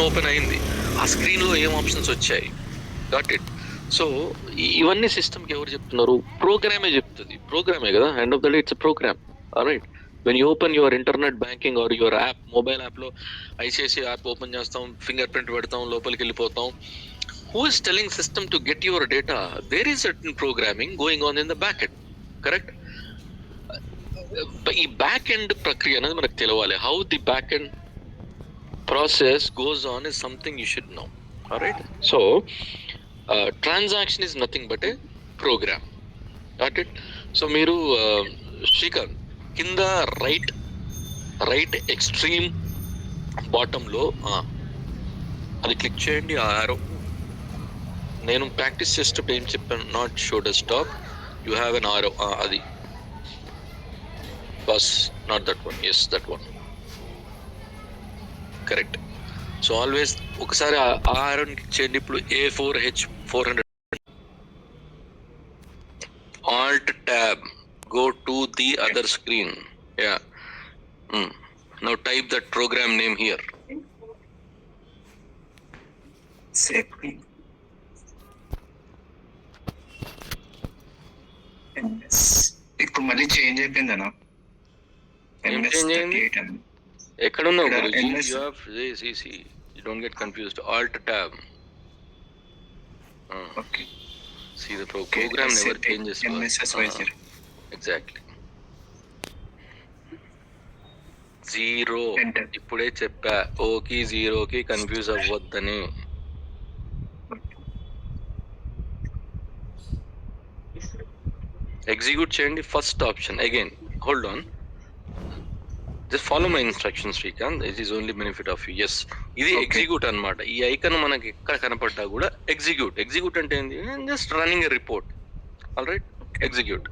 Open అయింది, ఆ స్క్రీన్లో ఏం ఆప్షన్స్ వచ్చాయి. Got it. సో ఇవన్నీ సిస్టమ్కి ఎవరు చెప్తున్నారు? ప్రోగ్రామే చెప్తుంది. ప్రోగ్రామే కదా, end of the day it's program. Right. When you open your internet banking or your app, mobile యాప్లో ఐసిఐసి యాప్ ఓపెన్ చేస్తాం, ఫింగర్ ప్రింట్ పెడతాం, లోపలికి వెళ్ళిపోతాం. Who is telling system to get your data? There is certain programming going on in the back end. Correct. ఈ back end ప్రక్రియ అనేది మనకు తెలవాలి. How the back end process goes on is something you should know. All right. So transaction is nothing but a program. Got it? So మీరు శ్రీకాంత్ కింద right extreme bottom లో అది click చేయండి. ఆ ఆరో నేను ప్రాక్టీస్ చేసేటప్పుడు ఏం చెప్పాను? Not show desktop, you have an arrow. అది బస్, not that one. Yes, that one. Correct. So always ఒకసారి ఆర్ఎన్ క్లిక్ చేయండి. ఇప్పుడు A4H400 Alt tab, go to the other screen. Yeah. Now type that program name here. Safety. MS. ఇప్పుడు మళ్ళీ change అయిపోయిందనా? MS38 ఎక్కడ ఉన్నావు Guruji? You have you don't get confused. Alt tab. Okay. See the program never changes. MSSY0. Exactly. 0. ఇప్పుడే చెప్పా, ఓకి జీరోకి confuse అవ్వద్దని. Execute చేయండి. First option again. Hold on, just follow my instructions Srikanth. It is only benefit of you. Yes, ఇది execute అన్నమాట. ఈ icon మనకి ఎక్కడ కనపడ్డా కూడా ఎగ్జిక్యూట్ అంటే ఏంటి? Just running a report. All right. Execute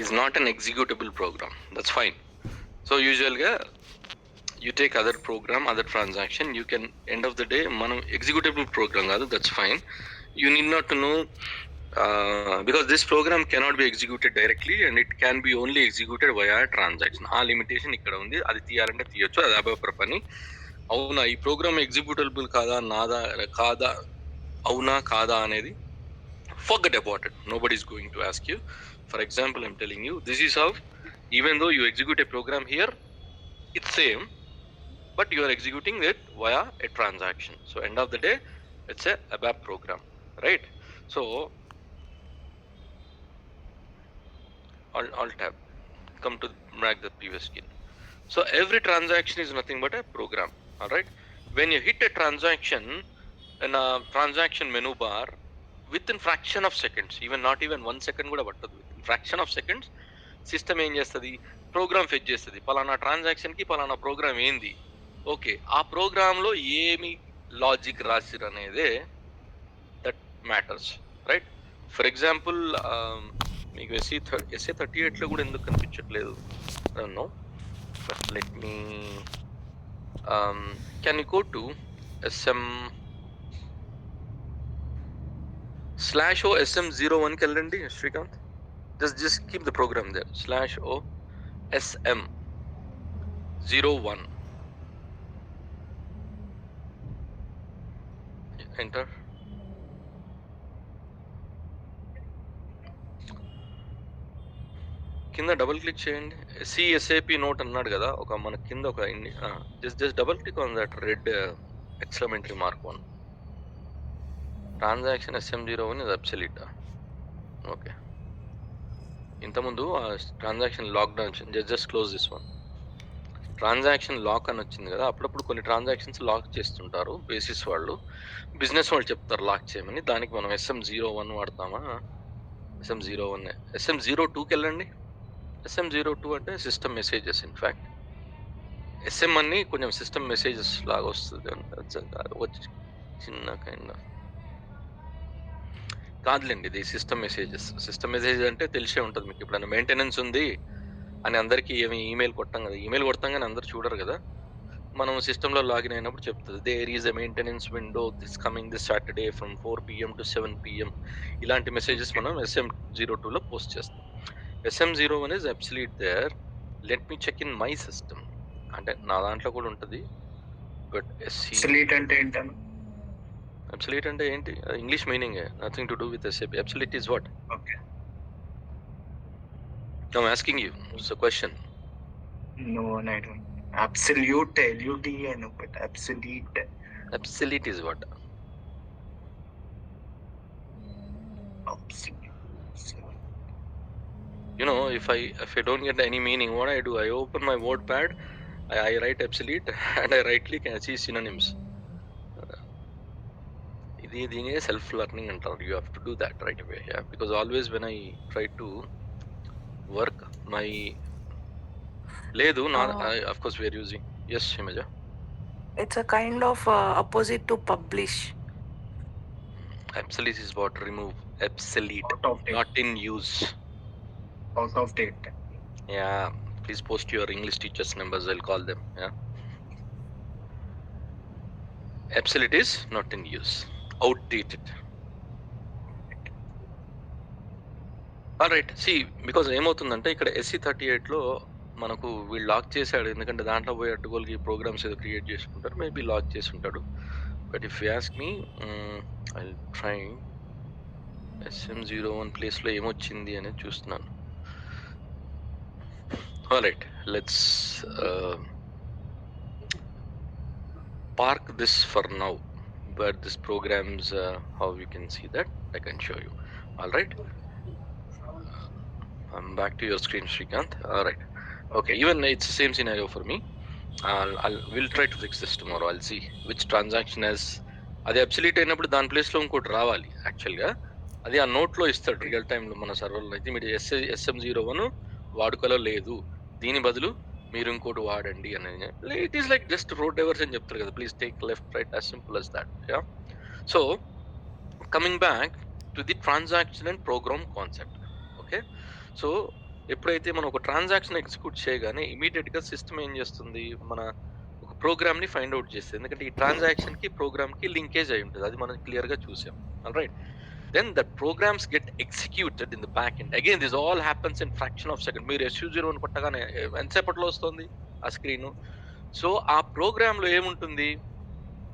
is not an executable program. That's fine. So యూజువల్గా you take other program, other transaction, you can end of the day మనం ఎగ్జిక్యూటబుల్ ప్రోగ్రామ్ కాదు. That's fine. You need not to know because this program cannot be executed directly and it can be only executed via transaction. ఆ limitation ఇక్కడ ఉంది. అది తీయాలంటే తీయొచ్చు, అది above పని. అవునా ఈ ప్రోగ్రామ్ ఎగ్జిక్యూటబుల్ అవునా కాదా అనేది forget about it. Nobody is going to ask you. For example, I'm telling you, this is how, even though you execute a program here, it's same, but you are executing it via a transaction. So end of the day, it's a ABAP program, right? So Alt tab, come to drag the previous screen. So every transaction is nothing but a program. All right. When you hit a transaction in a transaction menu bar, within fraction of seconds, not even 1 second kuda pattadu, within fraction of seconds, system em chestadi, program fetch chestadi, palana transaction ki palana program endi. Okay, aa program lo emi logic rasir anede that matters, right? For example, మీకు SA38లో కూడా ఎందుకు కనిపించట్లేదు? I don't know, but let me can you go to /o SM01 కి వెళ్ళండి Srikanth. just keep the program there, /o SM01, enter. కింద double click చేయండి. SAP note అన్నాడు కదా, ఒక మన కింద ఒక just double click on that red exclamatory mark 1. Transaction SM01 is absolute. Okay, ఇంతకుముందు ఆ ట్రాన్సాక్షన్ లాక్ డౌన్ వచ్చింది. Just close this one. Transaction lock అని వచ్చింది కదా, అప్పుడప్పుడు కొన్ని ట్రాన్సాక్షన్స్ లాక్ చేస్తుంటారు బేసిస్ వాళ్ళు, బిజినెస్ వాళ్ళు చెప్తారు లాక్ చేయమని. దానికి మనం SM01 వాడతామా? SM01. SM02కి వెళ్ళండి. SM02 అంటే సిస్టమ్ మెసేజెస్. ఇన్ఫ్యాక్ట్ SM అని కొంచెం సిస్టమ్ మెసేజెస్ లాగా వస్తుంది. చిన్న కైండ్ ఆఫ్ కాదులేండి, ఇది సిస్టమ్ మెసేజెస్. సిస్టమ్ మెసేజెస్ అంటే తెలిసే ఉంటుంది మీకు. ఎప్పుడైనా మెయింటెనెన్స్ ఉంది అని అందరికీ ఈమెయిల్ కొట్టాం కదా, ఈమెయిల్ కొడతాం కానీ అందరు చూడరు కదా, మనం సిస్టంలో లాగిన్ అయినప్పుడు చెప్తుంది there is a maintenance window this coming this Saturday from 4 PM to 7 PM. ఇలాంటి మెసేజెస్ మనం SM02లో పోస్ట్ చేస్తాం. SM01 is absolute there. Let me check in my system. అంటే నా దాంట్లో కూడా ఉంటుంది. బట్ ఎస్సీ అబ్సలీట్ అంటే ఏంటన్నా? అబ్సలీట్ అంటే ఏంటి? English meaning, nothing to do with SAP. Obsolete is what? Okay. I'm asking you, it's a question. No I don't. Absolute ఎల్యూటీ అని ఒకటి obsolete. Obsolete is what? You know, if I don't get any meaning, what I do, I open my WordPad, I write obsolete and I right click and see synonyms. దీని self learning అంటారు. You have to do that right away, yeah, because always when I try to work my లేదు నా of course we are using, yes Himaja, It's a kind of opposite to publish. obsolete is what? Remove. Obsolete, Out of date. not in use. Out of date. Yeah, please post your English teachers numbers, I'll call them. Yeah, obsolete is not in use, outdated. Alright, see because ఏమవుతుందంటే ఇక్కడ SC38లో మనకు వీళ్ళు lock చేశాడు, ఎందుకంటే దాంట్లో పోయి అడ్డుగోలుకి programmes ఏదో create చేసుకుంటారు, మేబీ లాక్ చేసి ఉంటాడు. But if you ask me, I try SM01 ప్లేస్లో ఏమొచ్చింది అనేది చూస్తున్నాను. Alright, let's park this for now, but this programs, how you can see that, I can show you. All right, I'm back to your screen, Srikanth. All right, okay, even it's the same scenario for me. We'll try to fix this tomorrow. I'll see which transaction has అది absolute అయినప్పుడు దాని ప్లేస్లో ఇంకోటి రావాలి. యాక్చువల్గా అది ఆ నోట్లో ఇస్తాడు రియల్ టైంలో మన సర్వర్లో. అయితే మీరు SM01 వాడుకలో లేదు, దీని బదులు మీరు ఇంకోటి వాడండి అనేది. It is like just road divers అని చెప్తారు కదా, please take left right, as simple as that. Yeah, so coming back to the transaction and program concept. Okay, so ఎప్పుడైతే మనం ఒక ట్రాన్సాక్షన్ ఎగ్జిక్యూట్ చేయగానే ఇమీడియట్గా సిస్టమ్ ఏం చేస్తుంది, మన ఒక ప్రోగ్రామ్ని ఫైండ్ అవుట్ చేస్తుంది. ఎందుకంటే ఈ ట్రాన్సాక్షన్కి ప్రోగ్రామ్కి లింకేజ్ అయి ఉంటుంది, అది మనం క్లియర్గా చూసాం. Right, then the programs get executed in the back end. Again, this all happens in fraction of second. మీరు SU01 కొట్టగానే ఎంతసేపట్లో వస్తుంది ఆ స్క్రీన్. సో ఆ ప్రోగ్రామ్ లో ఏముంటుంది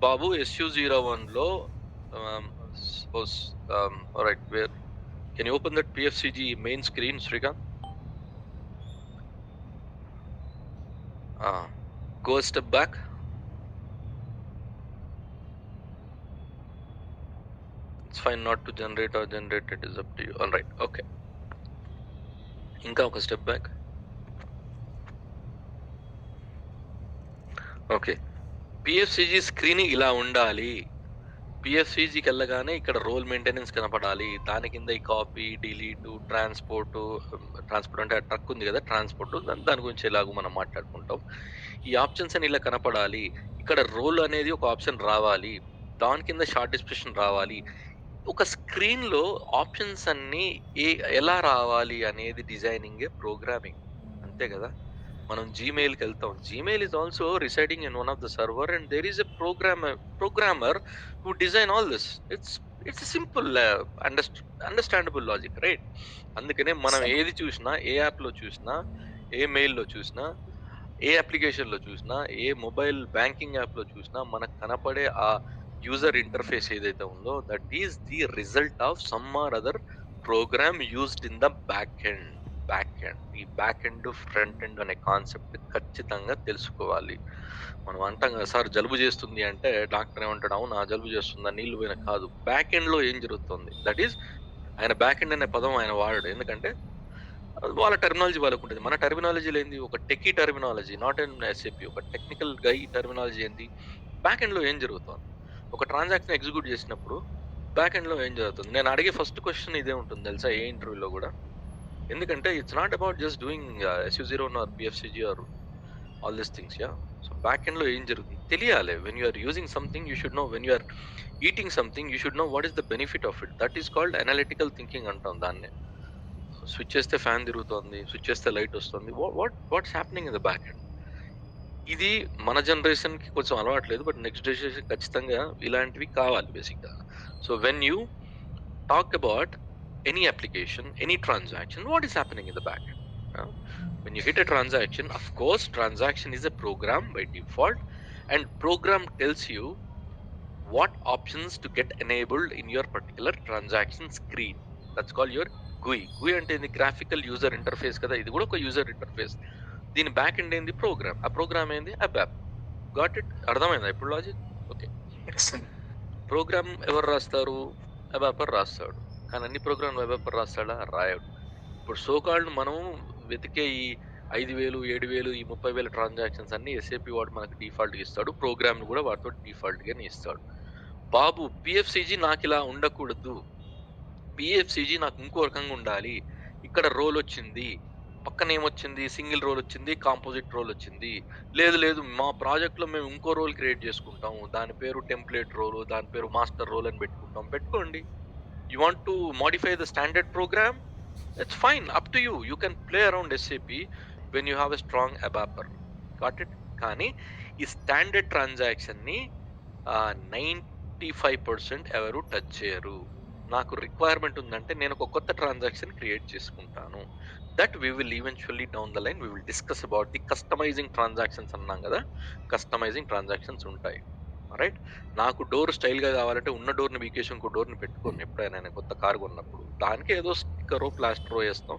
బాబు? SU01 లో right, where can you open that PFCG main screen, Srikanth? Go step back. It's fine not to generate or generate, it is up to you. All right, okay, ఇంకా ఒక step back. Okay, PFCG screen ఇలా ఉండాలి. PFCGకి వెళ్ళగానే ఇక్కడ role maintenance కనపడాలి, దాని కింద ఈ కాపీ, డిలీట్, ట్రాన్స్పోర్ట్ అంటే ఆ ట్రక్ ఉంది కదా, ట్రాన్స్పోర్ట్, దాని గురించి ఎలాగో మనం మాట్లాడుకుంటాం. ఈ ఆప్షన్స్ అని ఇలా కనపడాలి, ఇక్కడ రోల్ అనేది ఒక ఆప్షన్ రావాలి, దాని కింద షార్ట్ డిస్క్రిప్షన్ రావాలి. ఒక స్క్రీన్ లో ఆప్షన్స్ అన్ని ఎలా రావాలి అనేది డిజైనింగ్, ప్రోగ్రామింగ్, అంతే కదా. మనం జీమెయిల్కి వెళ్తాం, Gmail is also residing in one of the server and there is a programmer who design all this. It's simple understandable logic, right? అందుకనే మనం ఏది చూసినా, ఏ యాప్లో చూసినా, ఏ మెయిల్లో చూసినా, ఏ అప్లికేషన్లో చూసినా, ఏ మొబైల్ బ్యాంకింగ్ యాప్లో చూసినా మనకు కనపడే ఆ యూజర్ ఇంటర్ఫేస్ ఏదైతే ఉందో, that is the result of some or other program used in the back end. ఈ బ్యాక్ ఎండ్, ఫ్రంట్ ఎండ్ అనే కాన్సెప్ట్ ఖచ్చితంగా తెలుసుకోవాలి. మనం అంటాం కదా, సార్ జలుబు చేస్తుంది అంటే డాక్టర్ ఏమంటాడు, అవునా జలుబు చేస్తుందా, నీళ్లు పోయినా కాదు, బ్యాక్ ఎండ్ లో ఏం జరుగుతుంది, దట్ ఈస్ ఆయన బ్యాక్ ఎండ్ అనే పదం ఆయన వాడాడు. ఎందుకంటే వాళ్ళ టెర్మినాలజీ వాళ్ళకు ఉంటుంది. మన టెర్మినాలజీలో ఏంది, ఒక techie terminology, not an SAP, ఒక టెక్నికల్ గై టెర్మినాలజీ ఏంది, బ్యాక్ ఎండ్ లో ఏం జరుగుతుంది, ఒక ట్రాన్సాక్షన్ ఎగ్జిక్యూట్ చేసినప్పుడు బ్యాక్ ఎండ్ లో ఏం జరుగుతుంది. నేను అడిగే ఫస్ట్ క్వశ్చన్ ఇదే ఉంటుంది తెలుసా, ఏ ఇంటర్వ్యూలో కూడా. ఎందుకంటే it's not about just doing SU01 or PFCG or all these things. Yeah, so back end లో ఏం జరుగుతుంది తెలియాలి. When you are using something you should know, when you are eating something you should know what is the benefit of it. That is called analytical thinking అంటాం దాన్ని. Switch చేస్తే fan తిరుగుతుంది, switch చేస్తే light వస్తుంది, what's happening in the back end. ఇది మన generation కి కొంచెం అలవాట్లేదు, బట్ నెక్స్ట్ జనరేషన్ ఖచ్చితంగా ఇలాంటివి కావాలి బేసిక్గా. So when you talk about any application, any transaction, what is happening in the back end? When you hit a transaction, of course, transaction is a program by default, and program tells you what options to get enabled in your particular transaction screen. That's called your GUI. GUI అంటే ఏంది? Graphical user interface కదా, ఇది కూడా ఒక user interface. దీని back end ఏంది? Program. ఆ program ఏంది? అబాప్. Got it? అర్థమైందా ఇప్పుడు logic? Okay. Yes, sir. Program ఎవరు రాస్తారు? అబాపర్ రాస్తాడు. కానీ అన్ని ప్రోగ్రామ్ అబాపర్ రాస్తాడా? రాయడు. ఇప్పుడు సోకాల్డ్ మనం వెతికే ఈ 5,000, 7,000, ఈ 30,000 ట్రాన్సాక్షన్స్ అన్ని ఎస్ఏపి వాడు మనకు డిఫాల్ట్గా ఇస్తాడు. ప్రోగ్రామ్ కూడా వాటితో డిఫాల్ట్గానే ఇస్తాడు. బాబు పిఎఫ్సిజి నాకు ఇలా ఉండకూడదు, పిఎఫ్సిజి నాకు ఇంకో రకంగా ఉండాలి, ఇక్కడ రోల్ వచ్చింది, పక్కన ఏమొచ్చింది? సింగిల్ రోల్ వచ్చింది, కాంపోజిట్ రోల్ వచ్చింది. లేదు లేదు, మా ప్రాజెక్ట్లో మేము ఇంకో రోల్ క్రియేట్ చేసుకుంటాం, దాని పేరు టెంప్లేట్ రోల్, దాని పేరు మాస్టర్ రోల్ అని పెట్టుకుంటాం. పెట్టుకోండి. You want to modify the standard program, it's fine, up to you. You can play around SAP when you have a strong ABAPer. Got it? కానీ ఈ స్టాండర్డ్ ట్రాన్సాక్షన్ ని 95% ఎవరు touch చేయరు. నాకు రిక్వైర్మెంట్ ఉందంటే నేను ఒక కొత్త ట్రాన్సాక్షన్ క్రియేట్ చేసుకుంటాను. That we will eventually down the line we will discuss about the customising transactions అన్నాం కదా. కస్టమైజింగ్ ట్రాన్సాక్షన్స్ ఉంటాయి. రైట్. నాకు డోర్ స్టైల్గా కావాలంటే ఉన్న డోర్ని బీకేసి ఇంకో డోర్ని పెట్టుకోను. ఎప్పుడైనా నేను కొత్త కార్ కొన్నప్పుడు దానికి ఏదో స్టిక్కరో ప్లాస్టరో వేస్తాం,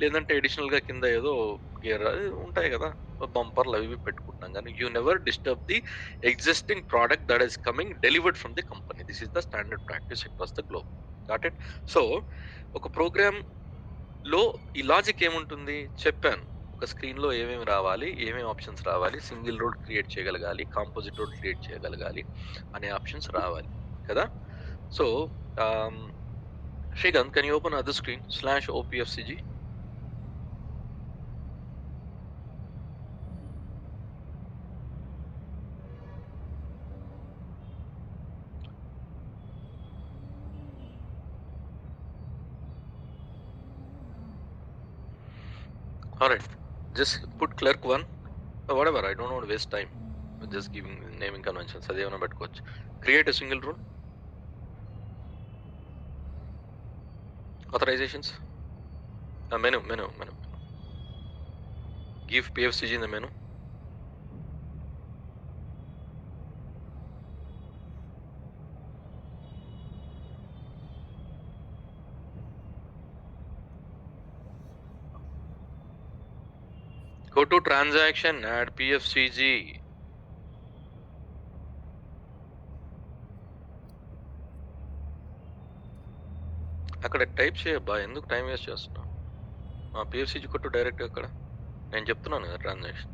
లేదంటే అడిషనల్గా కింద ఏదో గేర్ ఉంటాయి కదా, బంపర్లు అవి ఇవి పెట్టుకుంటాం. కానీ you never disturb the existing product that is coming delivered from the company. This is the standard practice across the globe. Got it? So ఒక ప్రోగ్రామ్ లో ఈ లాజిక్ ఏముంటుంది చెప్పాను. ఒక స్క్రీన్ లో ఏమేమి రావాలి, ఏమేమి ఆప్షన్స్ రావాలి, సింగిల్ రోడ్ క్రియేట్ చేయగలగాలి, కాంపోజిట్ రోడ్ క్రియేట్ చేయగలగాలి అనే ఆప్షన్స్ రావాలి కదా. So Srikanth, can you open other screen /OPFCG? Alright, just put clerk 1 or whatever. I don't want to waste time just giving naming conventions. అదేమన్నా పెట్టుకోవచ్చు. Create a single rule. Authorizations. Menu. Give PFCG in the menu. Go to transaction, add PFCG. అక్కడ type చేయబ్బా, ఎందుకు time waste చేస్తున్నావు? పిఎఫ్సిజి కొట్టు direct. అక్కడ నేను చెప్తున్నాను కదా transaction.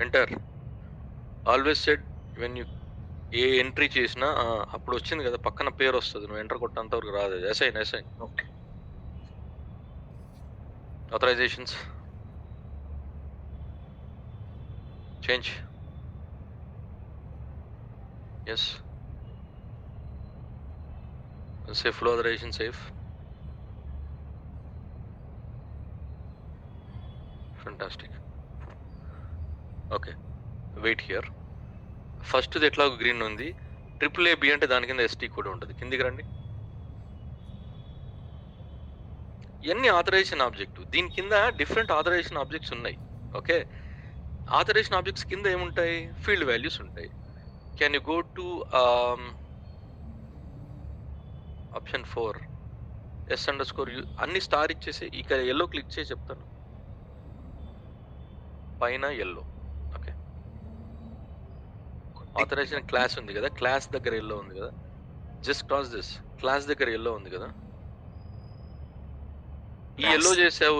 Enter. Always said when you A entry చేసినా అప్పుడు వచ్చింది కదా పక్కన పేరు వస్తుంది, నువ్వు ఎంటర్ కొట్టేంత వరకు రాదు. Assign. Okay. Authorizations. Change. Yes. Say flow authorization safe. Fantastic. Okay. Wait here. First ఎట్లా గ్రీన్ ఉంది, AAA B అంటే దాని కింద ST కూడా ఉంటుంది. కిందికి రండి. ఇవన్నీ ఆథరైజేషన్ ఆబ్జెక్ట్. దీని కింద డిఫరెంట్ ఆథరైజేషన్ ఆబ్జెక్ట్స్ ఉన్నాయి. ఓకే. ఆథరైజేషన్ ఆబ్జెక్ట్స్ కింద ఏముంటాయి? ఫీల్డ్ వాల్యూస్ ఉంటాయి. Can you go to option 4 S_U అన్ని స్టార్ ఇచ్చేసి ఇక ఎల్లో క్లిక్ చేసి చెప్తాను. పైన ఎల్లో. ఓకే. ఆథరైజేషన్ క్లాస్ ఉంది కదా, క్లాస్ దగ్గర ఎల్లో ఉంది కదా. Just cross this. క్లాస్ దగ్గర ఎల్లో ఉంది కదా, ఈ ఎల్లో చేసావు.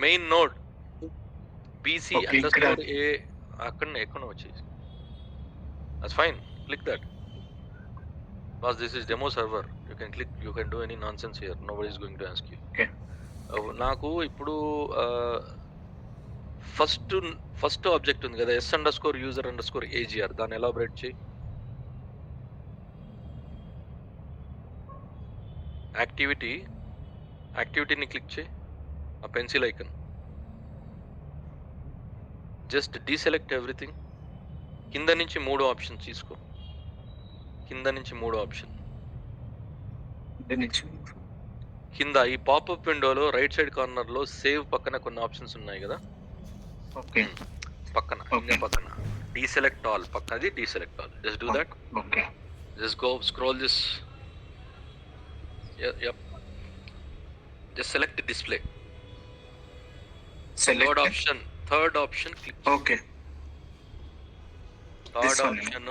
మెయిన్ నోడ్ BC _ A అక్కడనే ఎక్కడో వచ్చేసి. That's fine. Click that. Because this is demo server. You can click. You can do any nonsense here. Nobody is going to ask you. Okay. నాకు ఇప్పుడు first object ఉంది కదా, S_user_AGR. దాన్ని elaborate చేయి. యాక్టివిటీని click చేయి. ఆ pencil icon. Just deselect everything. కింద నుంచి 3 ఆప్షన్స్ తీసుకో. కింద నుంచి 3 ఆప్షన్. కింద ఈ పాపప్ విండోలో రైట్ సైడ్ కార్నర్ లో సేవ్ పక్కన కొన్ని ఆప్షన్స్ ఉన్నాయి కదా. ఓకే పక్కన ఇంకా పక్కన డీసెలెక్ట్ ఆల్ పక్కనది deselect all. Just do that. Okay Just go scroll this. Yep. Just select the display. Select Third option. Click. Okay Third This one. option.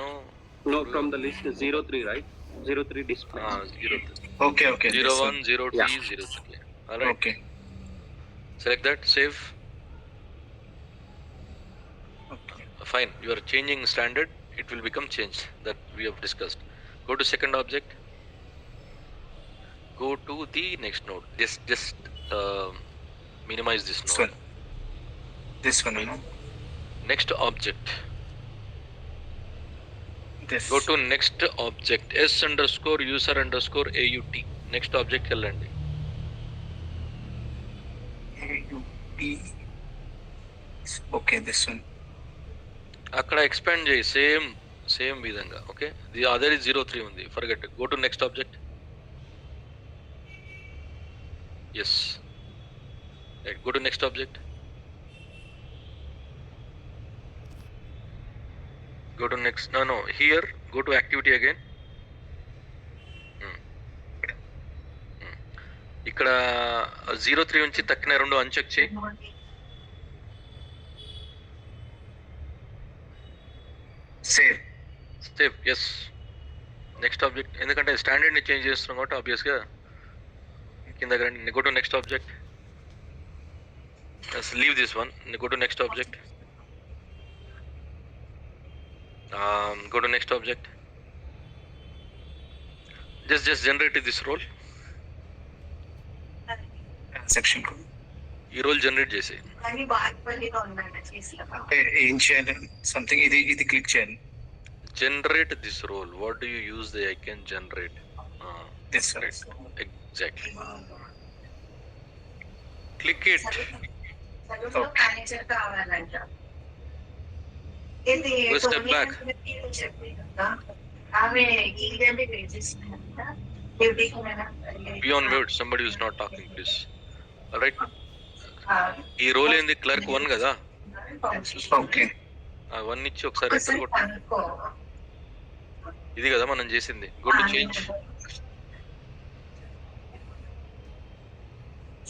No, from the list 03, right? 03 display. 03. Okay okay 01, 02, Yeah. 03. All right. Okay Select that. Save. Okay Fine. You are changing standard. It will become changed. That we have discussed. Go to second object. Go to the next node. Just minimize this node. This one Next object. This Go to next object. S_user_AUT. Next object వెళ్ళండి. Okay this one అక్కడ expand చేయి same విధంగా. Okay the other is 03 ఉంది. Forget. Go to next object. Yes right. Go to next object. Go to next. No. Here, go to activity again. ఇక్కడ 03 నుంచి తక్కిన రెండు uncheck చేయి. సేవ్. ఎస్. Next object. ఎందుకంటే standard ని change చేస్తున్నాం కాబట్టి ఆబ్వియస్ గా కింద రండి. Go to next object. Leave this one. Go to next object. Go to next object. Just generate this role. Section ఈ రోల్ జనరేట్ చేసి ఏం చేయాలి సంథింగ్ ఇది క్లిక్ చేయాలి generate this role. What do you use the icon generate? This Right. Exactly. Click it. Manager కావాలంట. ఇది Go step back. ఆమె eagerly wait చేస్తుందంట. Be on mute. Somebody who's not talking, please. All right. ఈ role ఏంది? Clerk 1 కదా. Okay ఆ 1 ఇచ్చి ఒకసారి enter కొట్టు. ఇది కదా మనం చేసింది. Go to change.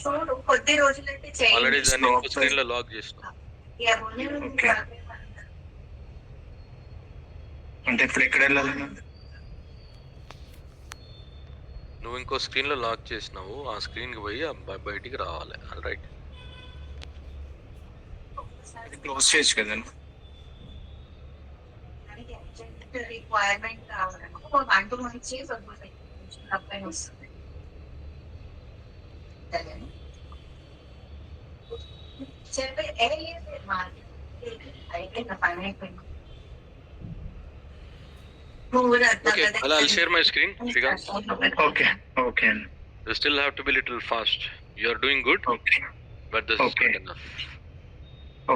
చూడు కొద్ది రోజులైతే ఆల్రెడీ చేంజ్. దాన్ని ఇంకో స్క్రీన్ లో లాక్ చేసిన. Okay. అంటే ఇప్పుడు ఎక్కడ వెళ్ళాలి నువ్వు ఇంకో స్క్రీన్ లో లాక్ చేసినావు. ఆ స్క్రీన్ కి పోయి బయటికి రావాలి. All right. క్లోజ్ చేయొచ్చు కదా రిక్వైర్మెంట్ కావాలనుకో 1 2 నుంచి అప్లై వస్తుంది. చెప్పే ఏ మాది అయితే నా పని అయిపోయింది. Okay, I'll share my screen. Figure. Okay okay You still have to be little fast. You are doing good, okay but this is Okay. not enough.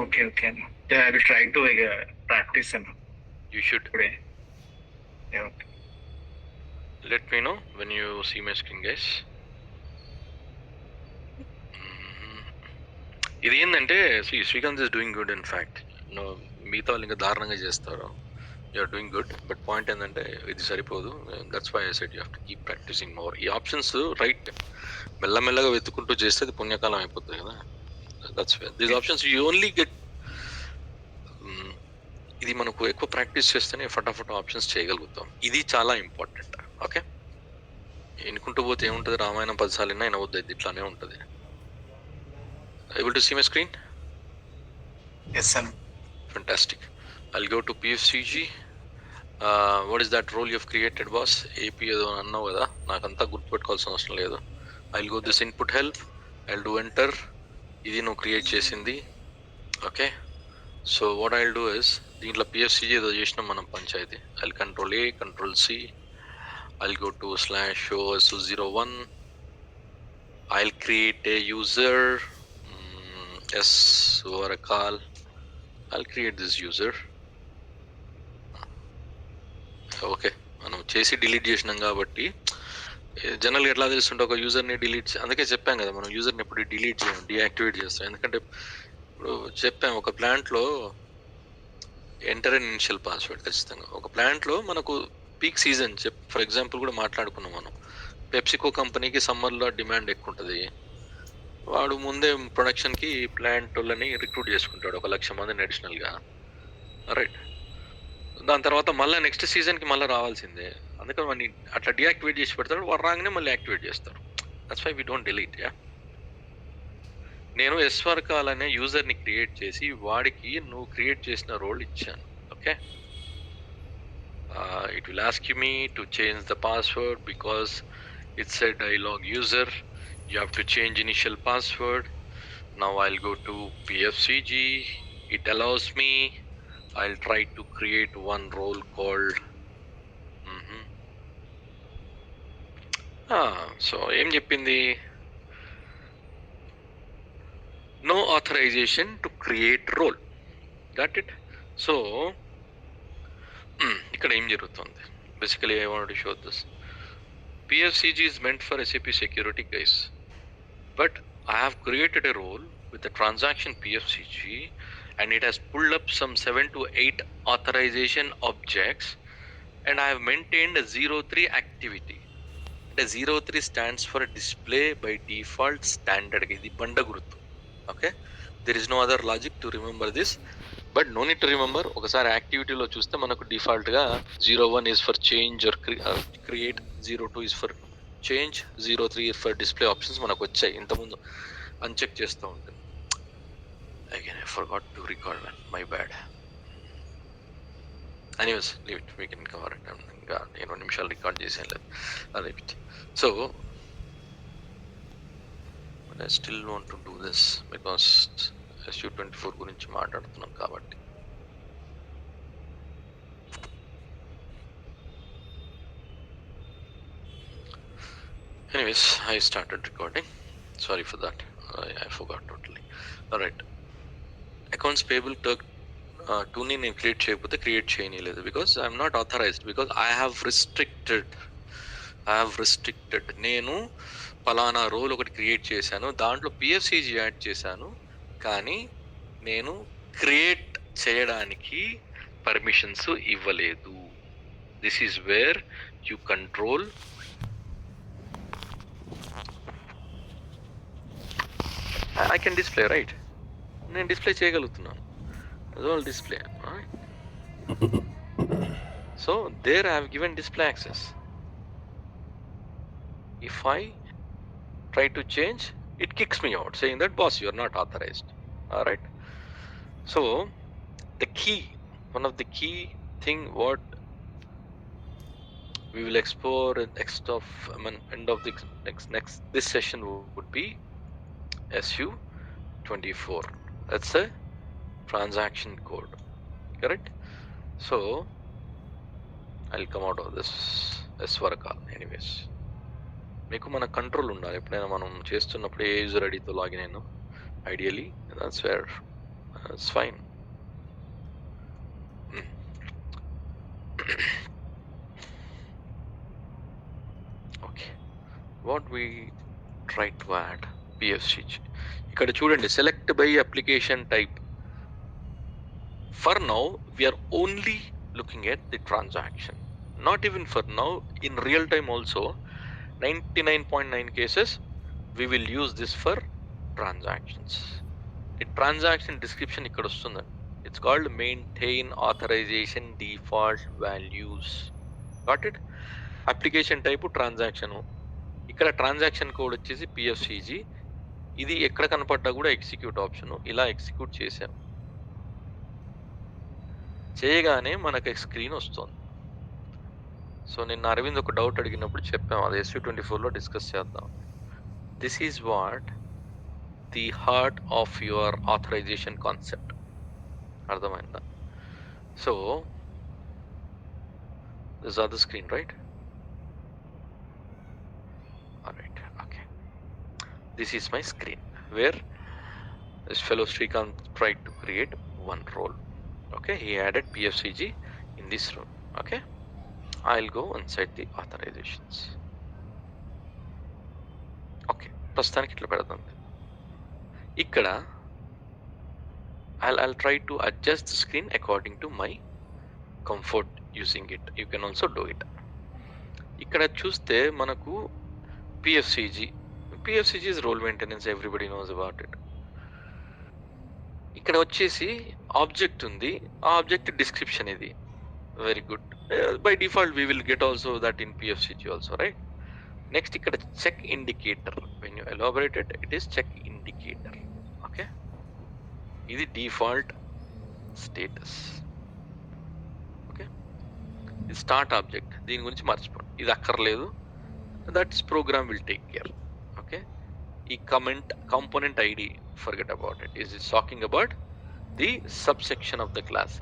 Okay okay I will try to practice You should today okay let me know when you see my screen, guys. ఇది ఏంటంటే Srikanth is doing good. In fact మిగతా వాళ్ళు ఇంకా దారుణంగా చేస్తారు. You're doing good. But point ఏంటంటే ఇది సరిపోదు. That's why I said you have to keep practicing more. ఈ ఆప్షన్స్ రైట్ మెల్లమెల్లగా వెతుకుంటూ చేస్తే అది పుణ్యకాలం అయిపోతుంది కదా. That's why these options you only get. ఇది మనకు ఎక్కువ ప్రాక్టీస్ చేస్తేనే ఫటాఫట్ ఆప్షన్స్ చేయగలుగుతాం. ఇది చాలా ఇంపార్టెంట్. ఓకే, ఎన్నుకుంటూ పోతే ఏముంటుంది? రామాయణం 10 సార్లు అయినా అవుద్ది. ఇట్లానే ఉంటుంది. Able to see my screen? Yes sir Fantastic. I'll go to PFCG. What is that role you've created, boss? AP ఏదో అన్నావు కదా, నాకంతా గుర్తుపెట్టుకోవాల్సిన అవసరం లేదు. I'll go this input help. I'll do enter. ఇది నువ్వు క్రియేట్ చేసింది. Okay, so what I'll do is దీంట్లో PFCG ఏదో చేసినాం మనం panchayat. I'll control A, control C. I'll go to /show/01. I'll create a user. Yes, over a call. I'll create this user. Okay, మనం చేసి delete చేసినాం కాబట్టి జనరల్గా ఎట్లా తెలుస్తుంటే ఒక యూజర్ని డిలీట్ అందుకే చెప్పాం కదా మనం యూజర్ని ఎప్పుడు డిలీట్ చేయం డియాక్టివేట్ చేస్తాం. ఎందుకంటే ఇప్పుడు చెప్పాం ఒక ప్లాంట్లో ఎంటర్ అండ్ ఇనిషియల్ పాస్వర్డ్ ఖచ్చితంగా. ఒక ప్లాంట్లో మనకు పీక్ సీజన్ ఫర్ ఎగ్జాంపుల్ కూడా మాట్లాడుకున్నాం మనం. పెప్సికో కంపెనీకి సమ్మర్లో డిమాండ్ ఎక్కువ ఉంటుంది. వాడు ముందే ప్రొడక్షన్కి ప్లాంట్ వాళ్ళని రిక్రూట్ చేసుకుంటాడు 1,00,000 మందిని అడిషనల్గా. రైట్. దాని తర్వాత మళ్ళీ నెక్స్ట్ సీజన్కి మళ్ళీ రావాల్సిందే. అందుకని వాడిని అట్లా డియాక్టివేట్ చేసి పెడతాడు. వాడు రాగానే మళ్ళీ యాక్టివేట్ చేస్తారు. That's why we don't delete. Yeah, నేను ఎస్వర్కాల్ అనే యూజర్ని క్రియేట్ చేసి వాడికి నువ్వు క్రియేట్ చేసిన రోల్ ఇచ్చాను. Okay, it will ask me to change the password because it's a dialogue user. You have to change initial password. Now I'll go to PFCG. It allows me. I'll try to create one role called so ఏం చెప్పింది, no authorization to create role. Got it? So ఇక్కడ ఏం జరుగుతుంది, basically I wanted to show this. PFCG is meant for SAP security guys, but I have created a role with the transaction PFCG and it has pulled up some 7 to 8 authorization objects and I have maintained a 03 activity. The 03 stands for display by default standard. ఇది బండ గుర్తు. Okay, there is no other logic to remember this, but no need to remember. ఒకసారి యాక్టివిటీలో చూస్తే మనకు డిఫాల్ట్గా 01 is for change or create, 02 is for change, 03 is for display options మనకు వచ్చాయి. ఇంతకుముందు అన్చెక్ చేస్తూ ఉంటుంది. Again, I forgot to record that. My bad. Anyways, leave it. We can cover it. ఇంకా 20 నిమిషాలు రికార్డ్ చేసేం లేదు. Leave it. So, but I still want to do this because SU24 గురించి మాట్లాడుతున్నాం కాబట్టి. Anyways, I started recording. Sorry for that. I forgot totally. Alright. Accounts payable టూని నేను create చేయకపోతే create చేయలేదు because I'm not authorized, because I have restricted. నేను పలానా role ఒకటి క్రియేట్ చేశాను, దాంట్లో PFCG యాడ్ చేశాను, కానీ నేను క్రియేట్ చేయడానికి పర్మిషన్స్ ఇవ్వలేదు. This is where you control I can display, right? నేను డిస్ప్లే చేయగలుగుతున్నాను. All display, right? So there I have given display access. If I try to change, it kicks me out saying that boss, you are not authorized. All right. So the key, one of the key thing what we will explore end of the next this session would be SU24. That's a transaction code, correct? So I'll come out of this SVRCAL. Anyways, మీకు మన control ఉండాలి. ఎప్పుడైనా మనం చేస్తున్నప్పుడు ఏ user ఐడితో login అయినా ideally that's where it's fine. Okay, what we try to add PFCG. ఇక్కడ చూడండి, select by application type. For now, we are only looking at the transaction. Not even for now, in real time also, 99.9 cases, we will use this for transactions. The transaction description ikkada vastunda. It's called maintain authorization default values. Got it? Application type transaction. ikkada transaction code వచ్చేసి PFCG. ఇది ఎక్కడ కనపడ్డా కూడా execute option. ఇలా execute చేసాం చేయగానే మనకు screen వస్తుంది. So నిన్న అరవింద్ ఒక డౌట్ అడిగినప్పుడు చెప్పాం, అది SU24లో డిస్కస్ చేద్దాం. This is what the heart of your authorization concept. అర్థమైందా? So this are the screen, right? Alright, okay. This is my screen where this fellow Srikanth tried to create one role. Okay, he added PFCG in this room. Okay, I'll go inside the authorizations. Okay, ప్రస్తుతానికి ఇట్లా పెడదాం. ఇక్కడ I'll try to adjust the screen according to my comfort using it. You can also do it. ఇక్కడ చూస్తే మనకు PFCG is role maintenance, everybody knows about it. ఇక్కడ వచ్చేసి object ఉంది, ఆ ఆబ్జెక్ట్ డిస్క్రిప్షన్ ఇది. Very good. By default we will get also that in PFCG also, right? Next ఇక్కడ check indicator, when you elaborated it is check indicator. Okay, ఇది default status. Okay, ఇది start object, దీని గురించి మర్చిపోండి, ఇది అక్కర్లేదు. That's program will take care. Okay, ఈ component ID forget about it. Is it talking about the subsection of the class.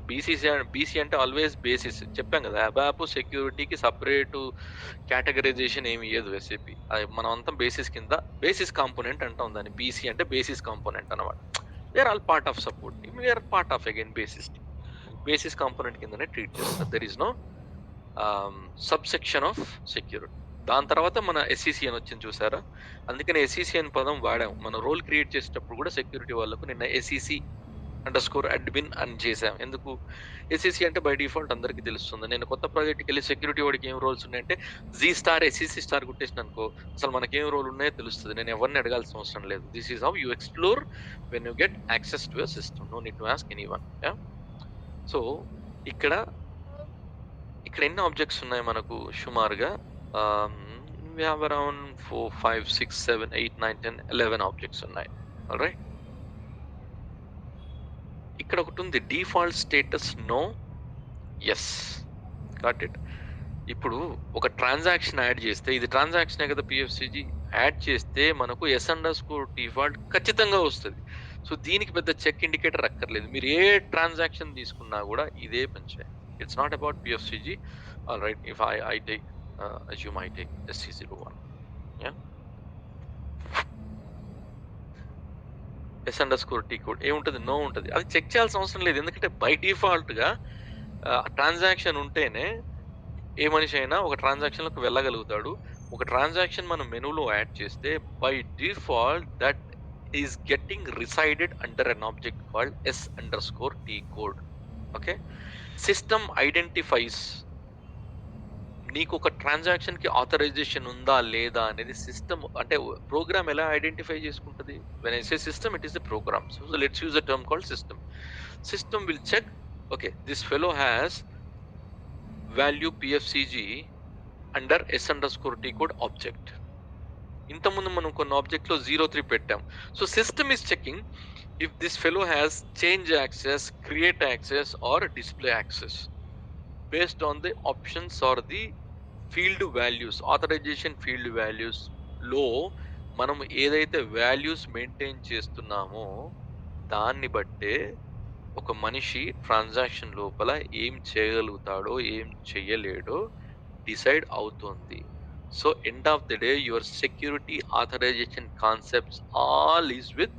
BC అంటే always basis. చెప్పాం కదా, అబాప్ సెక్యూరిటీకి సపరేట్ కేటగరైజేషన్ ఏమి ఇయ్యదు ఎస్ఏపి. అది మనం అంతా బేసిస్ కింద, బేసిస్ కాంపోనెంట్ అంటాం దాన్ని. బీసీ అంటే బేసిస్ కాంపోనెంట్ అనమాట. We're all part of support team, we're part of again basis team. Basis component కిందనే ట్రీట్ చేస్తారు. There is no subsection of security. దాని తర్వాత మన ఎస్ఈసి అని వచ్చింది, చూసారా? అందుకని ఎస్ఈసి అని పదం వాడాం. మన రోల్ క్రియేట్ చేసేటప్పుడు కూడా సెక్యూరిటీ వాళ్ళకు నిన్న ఎస్ఈసి _admin అని చేసాం. ఎందుకు? ఎస్ఈసి అంటే బై డిఫాల్ట్ అందరికీ తెలుస్తుంది. నేను కొత్త ప్రాజెక్ట్కి వెళ్ళి సెక్యూరిటీ వాడికి ఏం రోల్స్ ఉన్నాయంటే G* ఎస్ఈసి స్టార్ కొట్టేసిన అనుకో, అసలు మనకేం రోల్ ఉన్నాయో తెలుస్తుంది. నేను ఎవరిని అడగాల్సిన అవసరం లేదు. This is how you explore when you get access to your system. No need to ask anyone. So ఇక్కడ ఎన్ని ఆబ్జెక్ట్స్ ఉన్నాయి మనకు సుమారుగా? we have around 4, 5, 6, 7, 8, 9, 10, 11 ఆబ్జెక్ట్స్ ఉన్నాయి. ఆల్రైట్, ఇక్కడ ఒకటి ఉంది default status no, yes, got it. ఇప్పుడు ఒక ట్రాన్సాక్షన్ యాడ్ చేస్తే, ఇది ట్రాన్సాక్షనే కదా పిఎఫ్సిజి, యాడ్ చేస్తే మనకు S__ డిఫాల్ట్ ఖచ్చితంగా వస్తుంది. సో దీనికి పెద్ద చెక్ ఇండికేటర్ అక్కర్లేదు. మీరు ఏ ట్రాన్సాక్షన్ తీసుకున్నా కూడా ఇదే పనిచేయాలి. It's not about PFCG. Alright, if I take assume I take SC01, yeah, S__ code ఏముంటుంది? నో ఉంటుంది. అది చెక్ చేయాల్సిన అవసరం లేదు, ఎందుకంటే బై డిఫాల్ట్గా ట్రాన్సాక్షన్ ఉంటేనే ఏ మనిషి అయినా ఒక ట్రాన్సాక్షన్లోకి వెళ్ళగలుగుతాడు. ఒక ట్రాన్సాక్షన్ మనం మెనూలో యాడ్ చేస్తే by default that is getting resided under an object called S__ code. Okay, system identifies నీకు ఒక ట్రాన్సాక్షన్కి ఆథరైజేషన్ ఉందా లేదా అనేది సిస్టమ్, అంటే ప్రోగ్రామ్ ఎలా ఐడెంటిఫై చేసుకుంటుంది? When I say system, it is the program. So let's use a term called system. System will check, okay, this fellow has value PFCG under S__ code object. ఇంతకుముందు మనం కొన్ని ఆబ్జెక్ట్లో 03 పెట్టాం. So system is checking if this fellow has change access, create access or display access based on the options or the field values, authorization field values లో మనం ఏదైతే values maintain చేస్తున్నామో దాన్ని బట్టే ఒక మనిషి ట్రాన్సాక్షన్ లోపల ఏం చేయగలుగుతాడో ఏం చెయ్యలేడో డిసైడ్ అవుతుంది. So end of the day your security authorization concepts all is with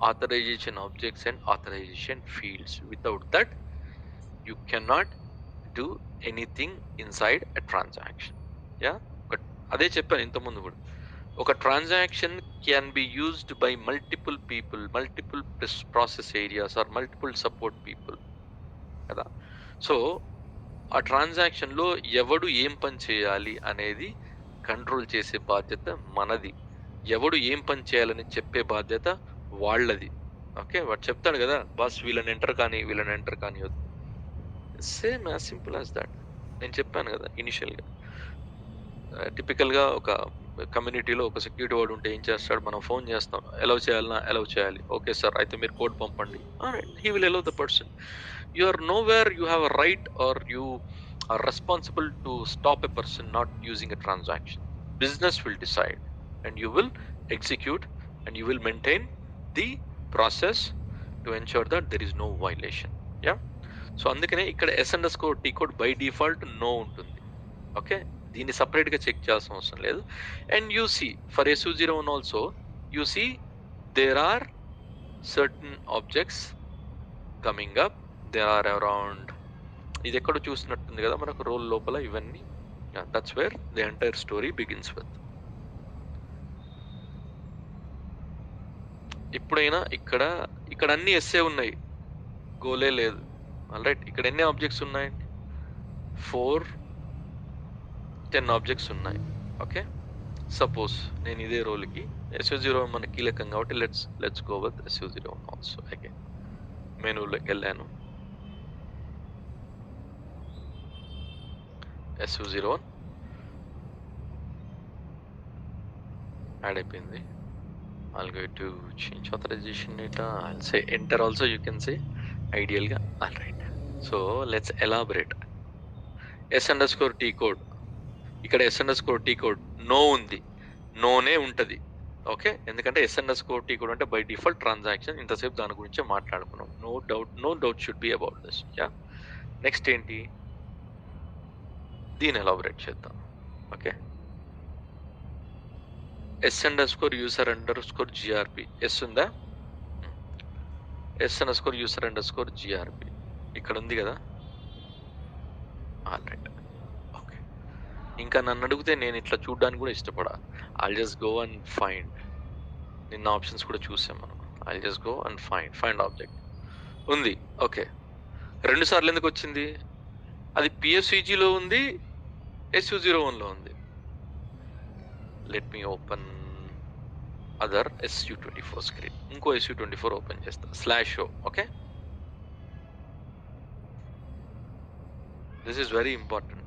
authorization objects and authorization fields. Without that you cannot do anything inside a transaction. Yeah, అదే చెప్పాను ఇంతకుముందు కూడా. ఒక transaction can be used by multiple people, multiple process areas or multiple support people కదా. So ఆ ట్రాన్సాక్షన్లో ఎవడు ఏం పని చేయాలి అనేది కంట్రోల్ చేసే బాధ్యత మనది, ఎవడు ఏం పని చేయాలని చెప్పే బాధ్యత వాళ్ళది. ఓకే, వాడు చెప్తాడు కదా, బాస్ వీళ్ళని ఎంటర్ కానీ వద్దు. Same as simple as that. నేను చెప్పాను కదా ఇనిషియల్గా, టిపికల్గా ఒక కమ్యూనిటీలో ఒక సెక్యూరిటీ వాడు ఉంటే ఏం చేస్తాడు, మనం ఫోన్ చేస్తాం, అలౌ చేయాలి, ఓకే సార్ అయితే మీరు కోడ్ పంపండి, he will allow the person. You are nowhere you have a right or you are responsible to stop a person not using a transaction. Business will decide and you will execute and you will maintain the process to ensure that there is no violation. Yeah, so అందుకనే ఇక్కడ S__ code by default no ఉంటుంది. Okay, దీన్ని సపరేట్గా check చేయాల్సిన అవసరం లేదు. And you see for SU01 also you see there are certain objects coming up. There are around, ఇది ఎక్కడ చూసినట్టుంది కదా మనకు రోల్ లోపల ఇవన్నీ. That's where the entire story begins with. ఎప్పుడైనా ఇక్కడ అన్ని ఎస్ఏ ఉన్నాయి, గోలే లేదు. ఆల్రైట్, ఇక్కడ ఎన్ని ఆబ్జెక్ట్స్ ఉన్నాయండి? 10 ఆబ్జెక్ట్స్ ఉన్నాయి. ఓకే, సపోజ్ నేను ఇదే రోల్కి SU01 మన కీలకం కాబట్టి let's go with SU01 also. Again మెనూలోకి వెళ్ళాను, SU01 యాడ్ అయిపోయింది. I'll go to change authorization data. I'll say enter also, you can say ideal ga. All right, so let's elaborate. S_T code, ఇక్కడ S_T code no ఉంది, నోనే ఉంటుంది. Okay, ఎందుకంటే S_T code అంటే by default transaction. ఇంతసేపు దాని గురించే మాట్లాడుకున్నాం. No doubt should be about this. Yeah, next ఏంటి, దీన్ని ఎలాబరేట్ చేద్దాం. Okay, S_user_grp. ఎస్ ఉందా? S_user_grp ఇక్కడ ఉంది కదా. Alright, okay. ఇంకా నన్ను అడిగితే నేను ఇట్లా చూడడానికి కూడా ఇష్టపడా. I'll just go and find. నిన్న ఆప్షన్స్ కూడా చూసాం మనం. I'll just go and find object ఉంది. ఓకే, 2 సార్లు ఎందుకు వచ్చింది? అది PSVGలో ఉంది, SU01లో ఉంది. Let me open other SU24 screen. ఇంకో SU24 ఓపెన్ చేస్తా, /o. Okay, this is very important.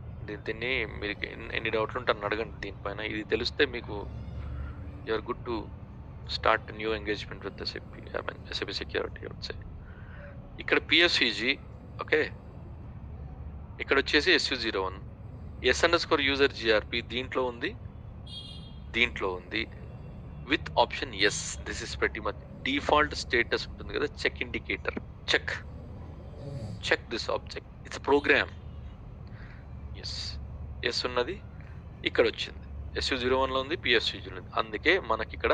దీన్ని మీరు ఎన్ని డౌట్లు ఉంటారని అడగండి దీనిపైన. ఇది తెలిస్తే మీకు you're good to start new engagement with SAP security. ఇక్కడ PSVG. ఓకే, ఇక్కడ వచ్చేసి SU01. S_user_grp దీంట్లో ఉంది with option yes. This is very much default status ఉంటుంది కదా, check indicator. Check this object, it's program. Yes ఉన్నది, ఇక్కడ వచ్చింది. SU01లో ఉంది, PSVGలో ఉంది. అందుకే మనకి ఇక్కడ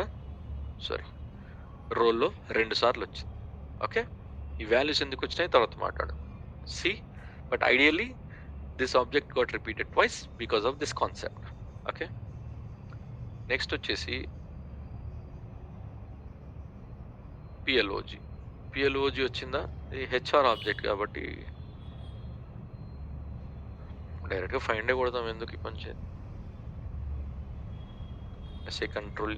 రోల్లో 2 సార్లు వచ్చింది. ఓకే, ఈ వాల్యూస్ ఎందుకు వచ్చినాయి తర్వాత మాట్లాడు. See, but ideally this object got repeated twice because of this concept. Okay, next వచ్చేసి PLOG వచ్చిందా? ఇది HR ఆబ్జెక్ట్ కాబట్టి డైరెక్ట్గా ఫైండే కొడతాం, ఎందుకు ఈ పని చేయాలి. SA control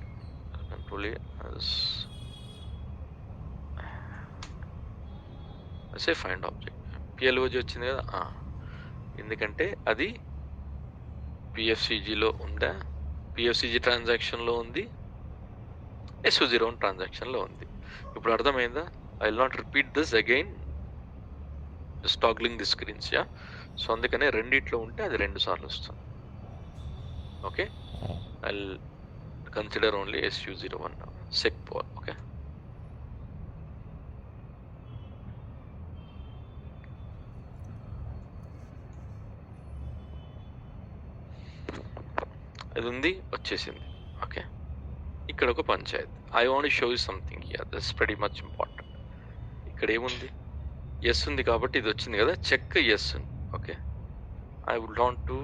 SA find object. PLOG వచ్చింది కదా, ఎందుకంటే అది PFCGలో ఉందా, PFCG ట్రాన్సాక్షన్లో ఉంది, SU01 ట్రాన్సాక్షన్లో ఉంది. ఇప్పుడు అర్థమైందా? I will not repeat this again, just toggling the screens. Yeah, so అందుకనే రెండిట్లో ఉంటే అది 2 సార్లు వస్తుంది. Okay, I will consider only SU01 SECPOL. Okay, అది ఉంది, వచ్చేసింది. ఓకే, ఇక్కడ ఒక panchayat. I want show you something here, this very much important. ఇక్కడ ఏముంది? ఎస్ ఉంది కాబట్టి ఇది వచ్చింది కదా, చెక్ ఎస్ ఉంది. Okay, I would want to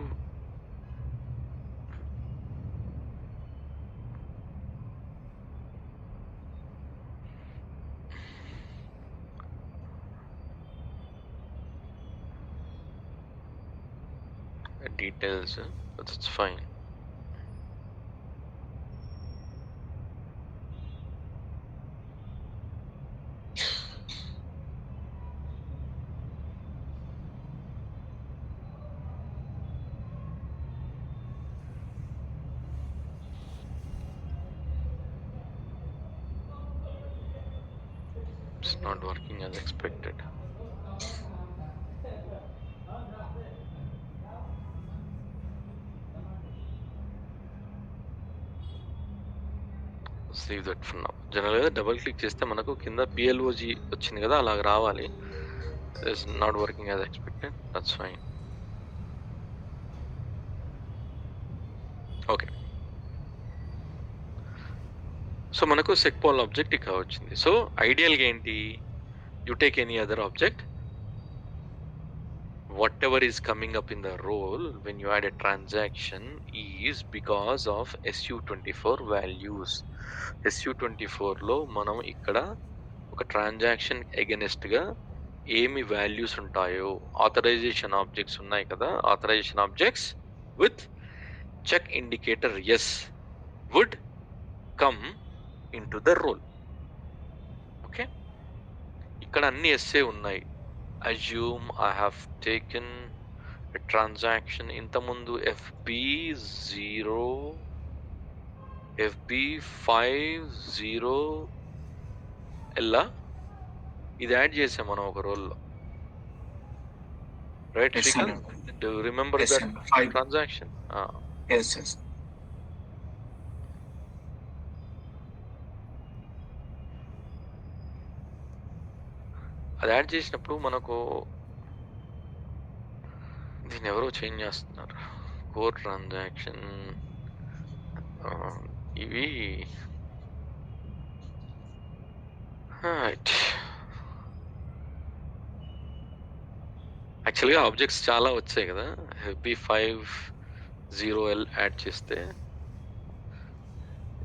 details, but it's fine. It's not working as expected. Leave that for now. జనరల్గా double click చేస్తే మనకు కింద PLOG వచ్చింది కదా, అలాగ రావాలి. It's not working as expected, that's fine. Okay, so మనకు సెక్పోల్ ఆబ్జెక్ట్ ఇక్కడ వచ్చింది. సో ఐడియల్గా ఏంటి, you take any other object whatever is coming up in the role when you add a transaction is because of SU24 values. SU24 లో మనం ఇక్కడ ఒక transaction against గా ఏమి వాల్యూస్ ఉంటాయో ఆథరైజేషన్ ఆబ్జెక్ట్స్ ఉన్నాయి కదా, authorization objects with check indicator yes would come in to the role. Okay, ఇక్కడ అన్ని ఎస్ఏ ఉన్నాయి. Assume I have taken transaction ఇంతకుముందు FB0 FB50 ఎలా ఇది యాడ్ చేసాం మనం ఒక రోల్లో, right Yes, Srikanth? sir. Do remember Yes, that sir. 5. Transaction? Yes, yes. అది యాడ్ చేసినప్పుడు మనకు దీన్ని ఎవరో చేంజ్ చేస్తున్నారు. కోర్ ట్రాన్సాక్షన్ ఇవి యాక్చువల్గా ఆబ్జెక్ట్స్ చాలా వచ్చాయి కదా. FB50L యాడ్ చేస్తే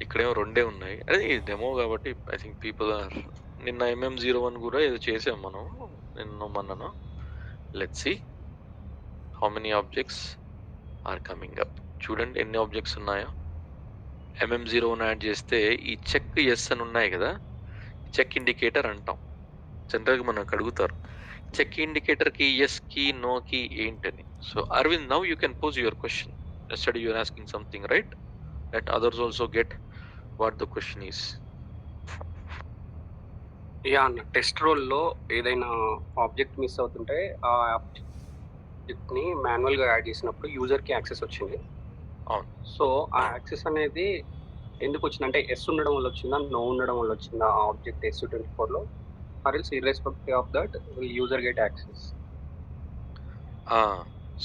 ఇక్కడేమో రెండే ఉన్నాయి. అదే డెమో కాబట్టి ఐ థింక్ పీపుల్ ఆర్. నిన్న MM01 కూడా ఏదో చేసాం మనం నిన్న మొన్నను. Let's see how many objects are coming up. చూడండి ఎన్ని ఆబ్జెక్ట్స్ ఉన్నాయో. MM01 యాడ్ చేస్తే ఈ చెక్ ఎస్ అని ఉన్నాయి కదా, చెక్ ఇండికేటర్ అంటాం. జనరల్గా మనకు అడుగుతారు చెక్ ఇండికేటర్కి ఎస్కి నోకి ఏంటని. So Aravind, now you can pose your question. Yesterday you are asking something, right? Let others also get what the question is. Yeah అన్న, టెస్ట్ రోల్లో ఏదైనా ఆబ్జెక్ట్ మిస్ అవుతుంటే ఆ ఆబ్జెక్ట్ని మాన్యువల్గా యాడ్ చేసినప్పుడు యూజర్కి యాక్సెస్ వచ్చింది. అవును. సో ఆ యాక్సెస్ అనేది ఎందుకు వచ్చింది అంటే ఎస్ ఉండడం వల్ల వచ్చిందా, నో ఉండడం వల్ల వచ్చిందా ఆ ఆబ్జెక్ట్ SU24లో, or else irrespective of that user get access?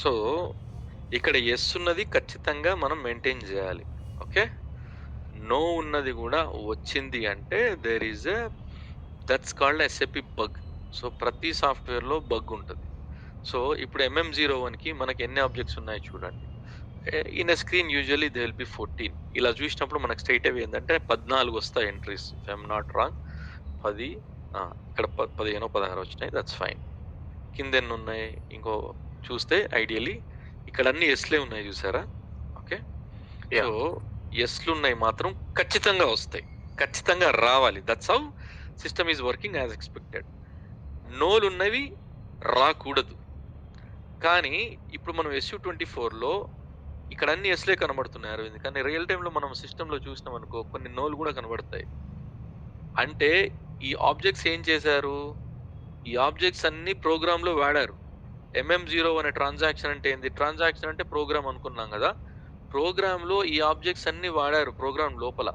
So ఇక్కడ ఎస్ ఉన్నది ఖచ్చితంగా మనం మెయింటైన్ చేయాలి. ఓకే, నో ఉన్నది కూడా వచ్చింది అంటే there is a that's called SAP bug. సో ప్రతి సాఫ్ట్వేర్లో బగ్ ఉంటుంది. సో ఇప్పుడు MM01కి మనకి ఎన్ని ఆబ్జెక్ట్స్ ఉన్నాయి చూడండి. In a screen usually they will be 14. ఇలా చూసినప్పుడు మనకు స్ట్రైట్ అవే ఏంటంటే 14 వస్తాయి entries, if I'm not wrong. 10 ఇక్కడ 15 16 వచ్చినాయి, దట్స్ ఫైన్. కింద ఎన్ని ఉన్నాయి ఇంకో చూస్తే ఐడియలీ ఇక్కడ అన్ని ఎస్లే ఉన్నాయి చూసారా. ఓకే, సో ఎస్లు ఉన్నాయి మాత్రం ఖచ్చితంగా వస్తాయి, ఖచ్చితంగా రావాలి. That's how system is working as expected. నోలు ఉన్నవి రాకూడదు. కానీ ఇప్పుడు మనం SU24లో ఇక్కడ అన్ని ఎస్లే కనబడుతున్నాయి అరవింద్, కానీ రియల్ టైంలో మనం సిస్టంలో చూసినాం అనుకో కొన్ని నోలు కూడా కనబడతాయి. అంటే ఈ ఆబ్జెక్ట్స్ ఏం చేశారు, ఈ ఆబ్జెక్ట్స్ అన్ని ప్రోగ్రాంలో వాడారు. MM0 అనే ట్రాన్సాక్షన్ అంటే ఏంది, ట్రాన్సాక్షన్ అంటే ప్రోగ్రామ్ అనుకున్నాం కదా. ప్రోగ్రాంలో ఈ ఆబ్జెక్ట్స్ అన్ని వాడారు ప్రోగ్రామ్ లోపల.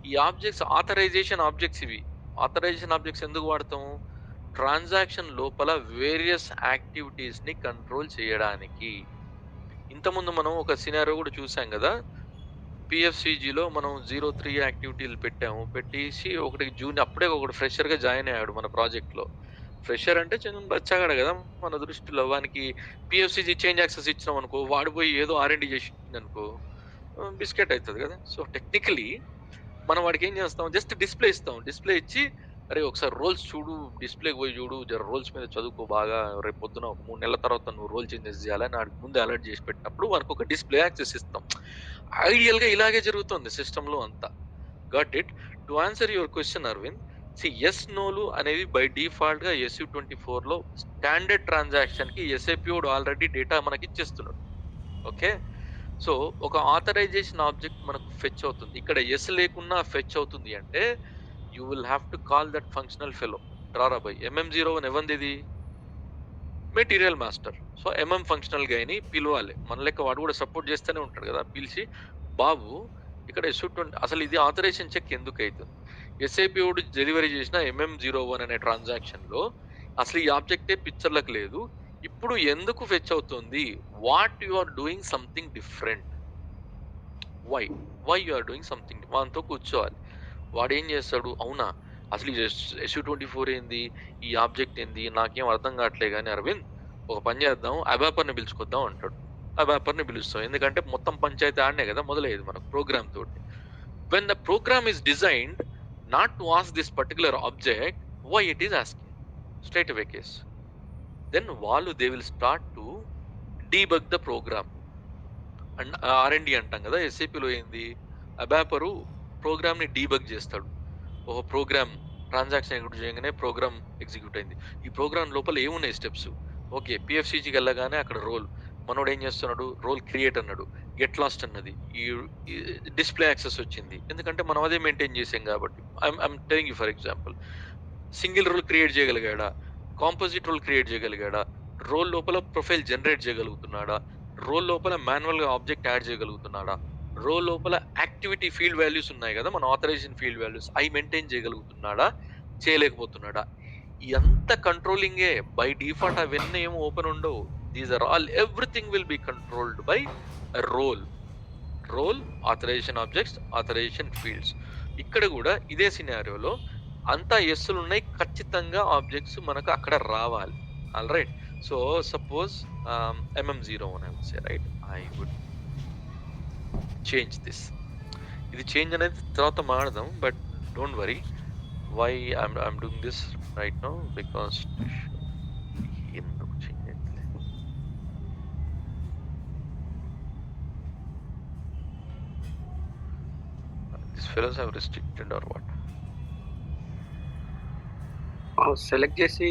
ఈ ఆబ్జెక్ట్స్ ఆథరైజేషన్ ఆబ్జెక్ట్స్. ఇవి ఆథరైజేషన్ ఆబ్జెక్ట్స్ ఎందుకు వాడతాం, ట్రాన్సాక్షన్ లోపల వేరియస్ యాక్టివిటీస్ని కంట్రోల్ చేయడానికి. ఇంతకుముందు మనం ఒక సినారియో కూడా చూసాం కదా, PFCGలో మనం 03 యాక్టివిటీలు పెట్టాము. పెట్టేసి ఒకటి అప్పుడే ఒకటి ఫ్రెషర్గా జాయిన్ అయ్యాడు మన ప్రాజెక్ట్లో. ఫ్రెషర్ అంటే చిన్న బచ్చాగాడు కదా మన దృష్టిలో. వానికి PFCG చేంజ్ యాక్సెస్ ఇచ్చినాం అనుకో, వాడు పోయి ఏదో R&D చేసింది అనుకో, బిస్కెట్ అవుతుంది కదా. సో టెక్నికలీ మనం వాడికి ఏం చేస్తాం, జస్ట్ డిస్ప్లే ఇస్తాం. డిస్ప్లే ఇచ్చి అరే ఒకసారి రోల్స్ చూడు, డిస్ప్లేకి పోయి చూడు, జర రోల్స్ మీద చదువుకో బాగా, రేపు పొద్దున ఒక 3 నెలల తర్వాత నువ్వు రోల్ చేంజెస్ చేయాలని వాడికి ముందే అలర్ట్ చేసి పెట్టినప్పుడు వానికి ఒక డిస్ప్లే యాక్సెస్ ఇస్తాం. ఐడియల్గా ఇలాగే జరుగుతుంది సిస్టంలో అంతా. Got it? To answer your question Aravind, yes నోలు అనేవి బై డిఫాల్ట్ గా SU24లో స్టాండర్డ్ ట్రాన్సాక్షన్ కి SAP ఆల్రెడీ డేటా మనకి ఇచ్చేస్తున్నాడు. ఓకే, సో ఒక ఆథరైజేషన్ ఆబ్జెక్ట్ మనకు ఫెచ్ అవుతుంది. ఇక్కడ ఎస్ లేకున్నా ఫెచ్ అవుతుంది అంటే you will have to call that functional fellow. డ్రారా బై MM01 ఎవరిది ఇది, material master. So MM functional గైని పిలవాలి. మన లెక్క వాడు కూడా సపోర్ట్ చేస్తూనే ఉంటాడు కదా. పిలిచి బాబు ఇక్కడ SU20 అసలు ఇది ఆథరైజేషన్ చెక్ ఎందుకు అవుతుంది, SAP డెలివరీ చేసిన MM01 అనే ట్రాన్సాక్షన్ లో అసలు ఈ ఆబ్జెక్టే పిక్చర్లకు లేదు, ఇప్పుడు ఎందుకు ఫెచ్ అవుతుంది, what you are doing something different, why you are doing something. వానితో కూర్చోవాలి. వాడు ఏం చేస్తాడు, అవునా అసలు ఈ SU24 ఏంది, ఈ ఆబ్జెక్ట్ ఏంది, నాకేం అర్థం కావట్లే కానీ అరవింద్ ఒక పని చేద్దాం, అబాపర్ని పిలుచుకొద్దాం అంటాడు. అబాపర్ని పిలుస్తాం, ఎందుకంటే మొత్తం పంచాయతీ ఆడనే కదా మొదలయ్యేది మనకు ప్రోగ్రామ్ తోటి. when the program is designed not to ask this particular object why it is asking straight away case, then వాళ్ళు they will start to debug the program. And R&D అంటాం కదా, ఎస్ఏపిలో ఏంది, అబాపరు ప్రోగ్రామ్ని డీబగ్ చేస్తాడు. ఓహో ప్రోగ్రామ్ ట్రాన్సాక్షన్ ఎగ్జిక్యూట్ చేయగానే programme execute అయింది, ఈ ప్రోగ్రామ్ లోపల ఏమున్నాయి స్టెప్స్, ఓకే పిఎఫ్సిజికి వెళ్ళగానే అక్కడ రోల్, మనోడు ఏం చేస్తున్నాడు, రోల్ క్రియేట్ అన్నాడు, గెట్ లాస్ట్ అన్నది, ఈ డిస్ప్లే యాక్సెస్ వచ్చింది, ఎందుకంటే మనం అదే మెయింటైన్ చేసాం కాబట్టి. I'm telling you for example, single role create చేయగలిగాడా, కాంపోజిట్ రోల్ క్రియేట్ చేయగలిగాడా, రోల్ లోపల ప్రొఫైల్ జనరేట్ చేయగలుగుతున్నాడా, రోల్ లోపల మాన్యువల్ గా ఆబ్జెక్ట్ యాడ్ చేయగలుగుతున్నాడా, రోల్ లోపల యాక్టివిటీ ఫీల్డ్ వాల్యూస్ ఉన్నాయి కదా మన ఆథరైజేషన్ ఫీల్డ్ వాల్యూస్, అవి మెయింటైన్ చేయగలుగుతున్నాడా, చేయలేకపోతున్నాడా. ఎంత కంట్రోలింగే బై డిఫాల్ట్, అవన్నీ ఏమో ఓపెన్ ఉండవు. These are all everything will be controlled by role. Role, authorization objects, authorization fields. ఇక్కడ కూడా ఇదే సినారియోలో అంతా ఎస్సులు ఉన్నాయి, ఖచ్చితంగా ఆబ్జెక్ట్స్ మనకు అక్కడ రావాలి. All right. So suppose MM01 I would say, right, I would change this. ఇది చేంజ్ అనేది తర్వాత మాడదాం, but don't worry. Why I'm doing this right now, because ఎందుకు చేంజ్ చేయట్లేదు, this fellows have restricted or what. Select చేసి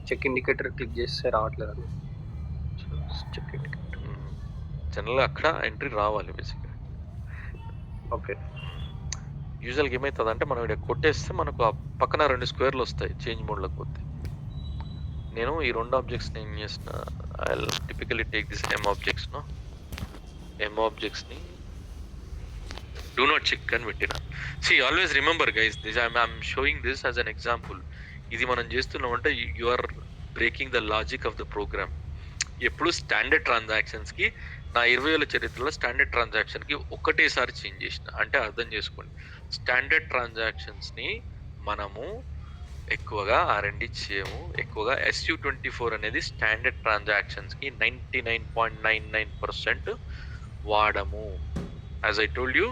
check indicator click చేస్తే రావట్లేదు. Check indicator జనరల్గా అక్కడ ఎంట్రీ రావాలి బేసిక్గా. ఓకే, యూజువల్గా ఏమవుతుంది అంటే మనం ఇక్కడ కొట్టేస్తే మనకు ఆ పక్కన 2 స్క్వేర్లు వస్తాయి చేంజ్ మోడ్లోకి పోతే. నేను ఈ 2 ఆబ్జెక్ట్స్ని ఏం చేసిన, I typically take this M ఆబ్జెక్ట్స్ని డూ నాట్ చెక్ అని పెట్టిన. See always remember guys, this I'm showing this as an example. ఇది మనం చేస్తున్నామంటే you are breaking the logic of the program. ఎప్పుడు స్టాండర్డ్ ట్రాన్సాక్షన్స్కి, నా 20 ఏళ్ళ చరిత్రలో స్టాండర్డ్ ట్రాన్సాక్షన్కి ఒకటేసారి చేంజ్ చేసిన. అంటే అర్థం చేసుకోండి, స్టాండర్డ్ ట్రాన్సాక్షన్స్ని మనము ఎక్కువగా R&D చేయము, ఎక్కువగా SU24 అనేది స్టాండర్డ్ ట్రాన్సాక్షన్స్కి 99.99% వాడము. As I told you,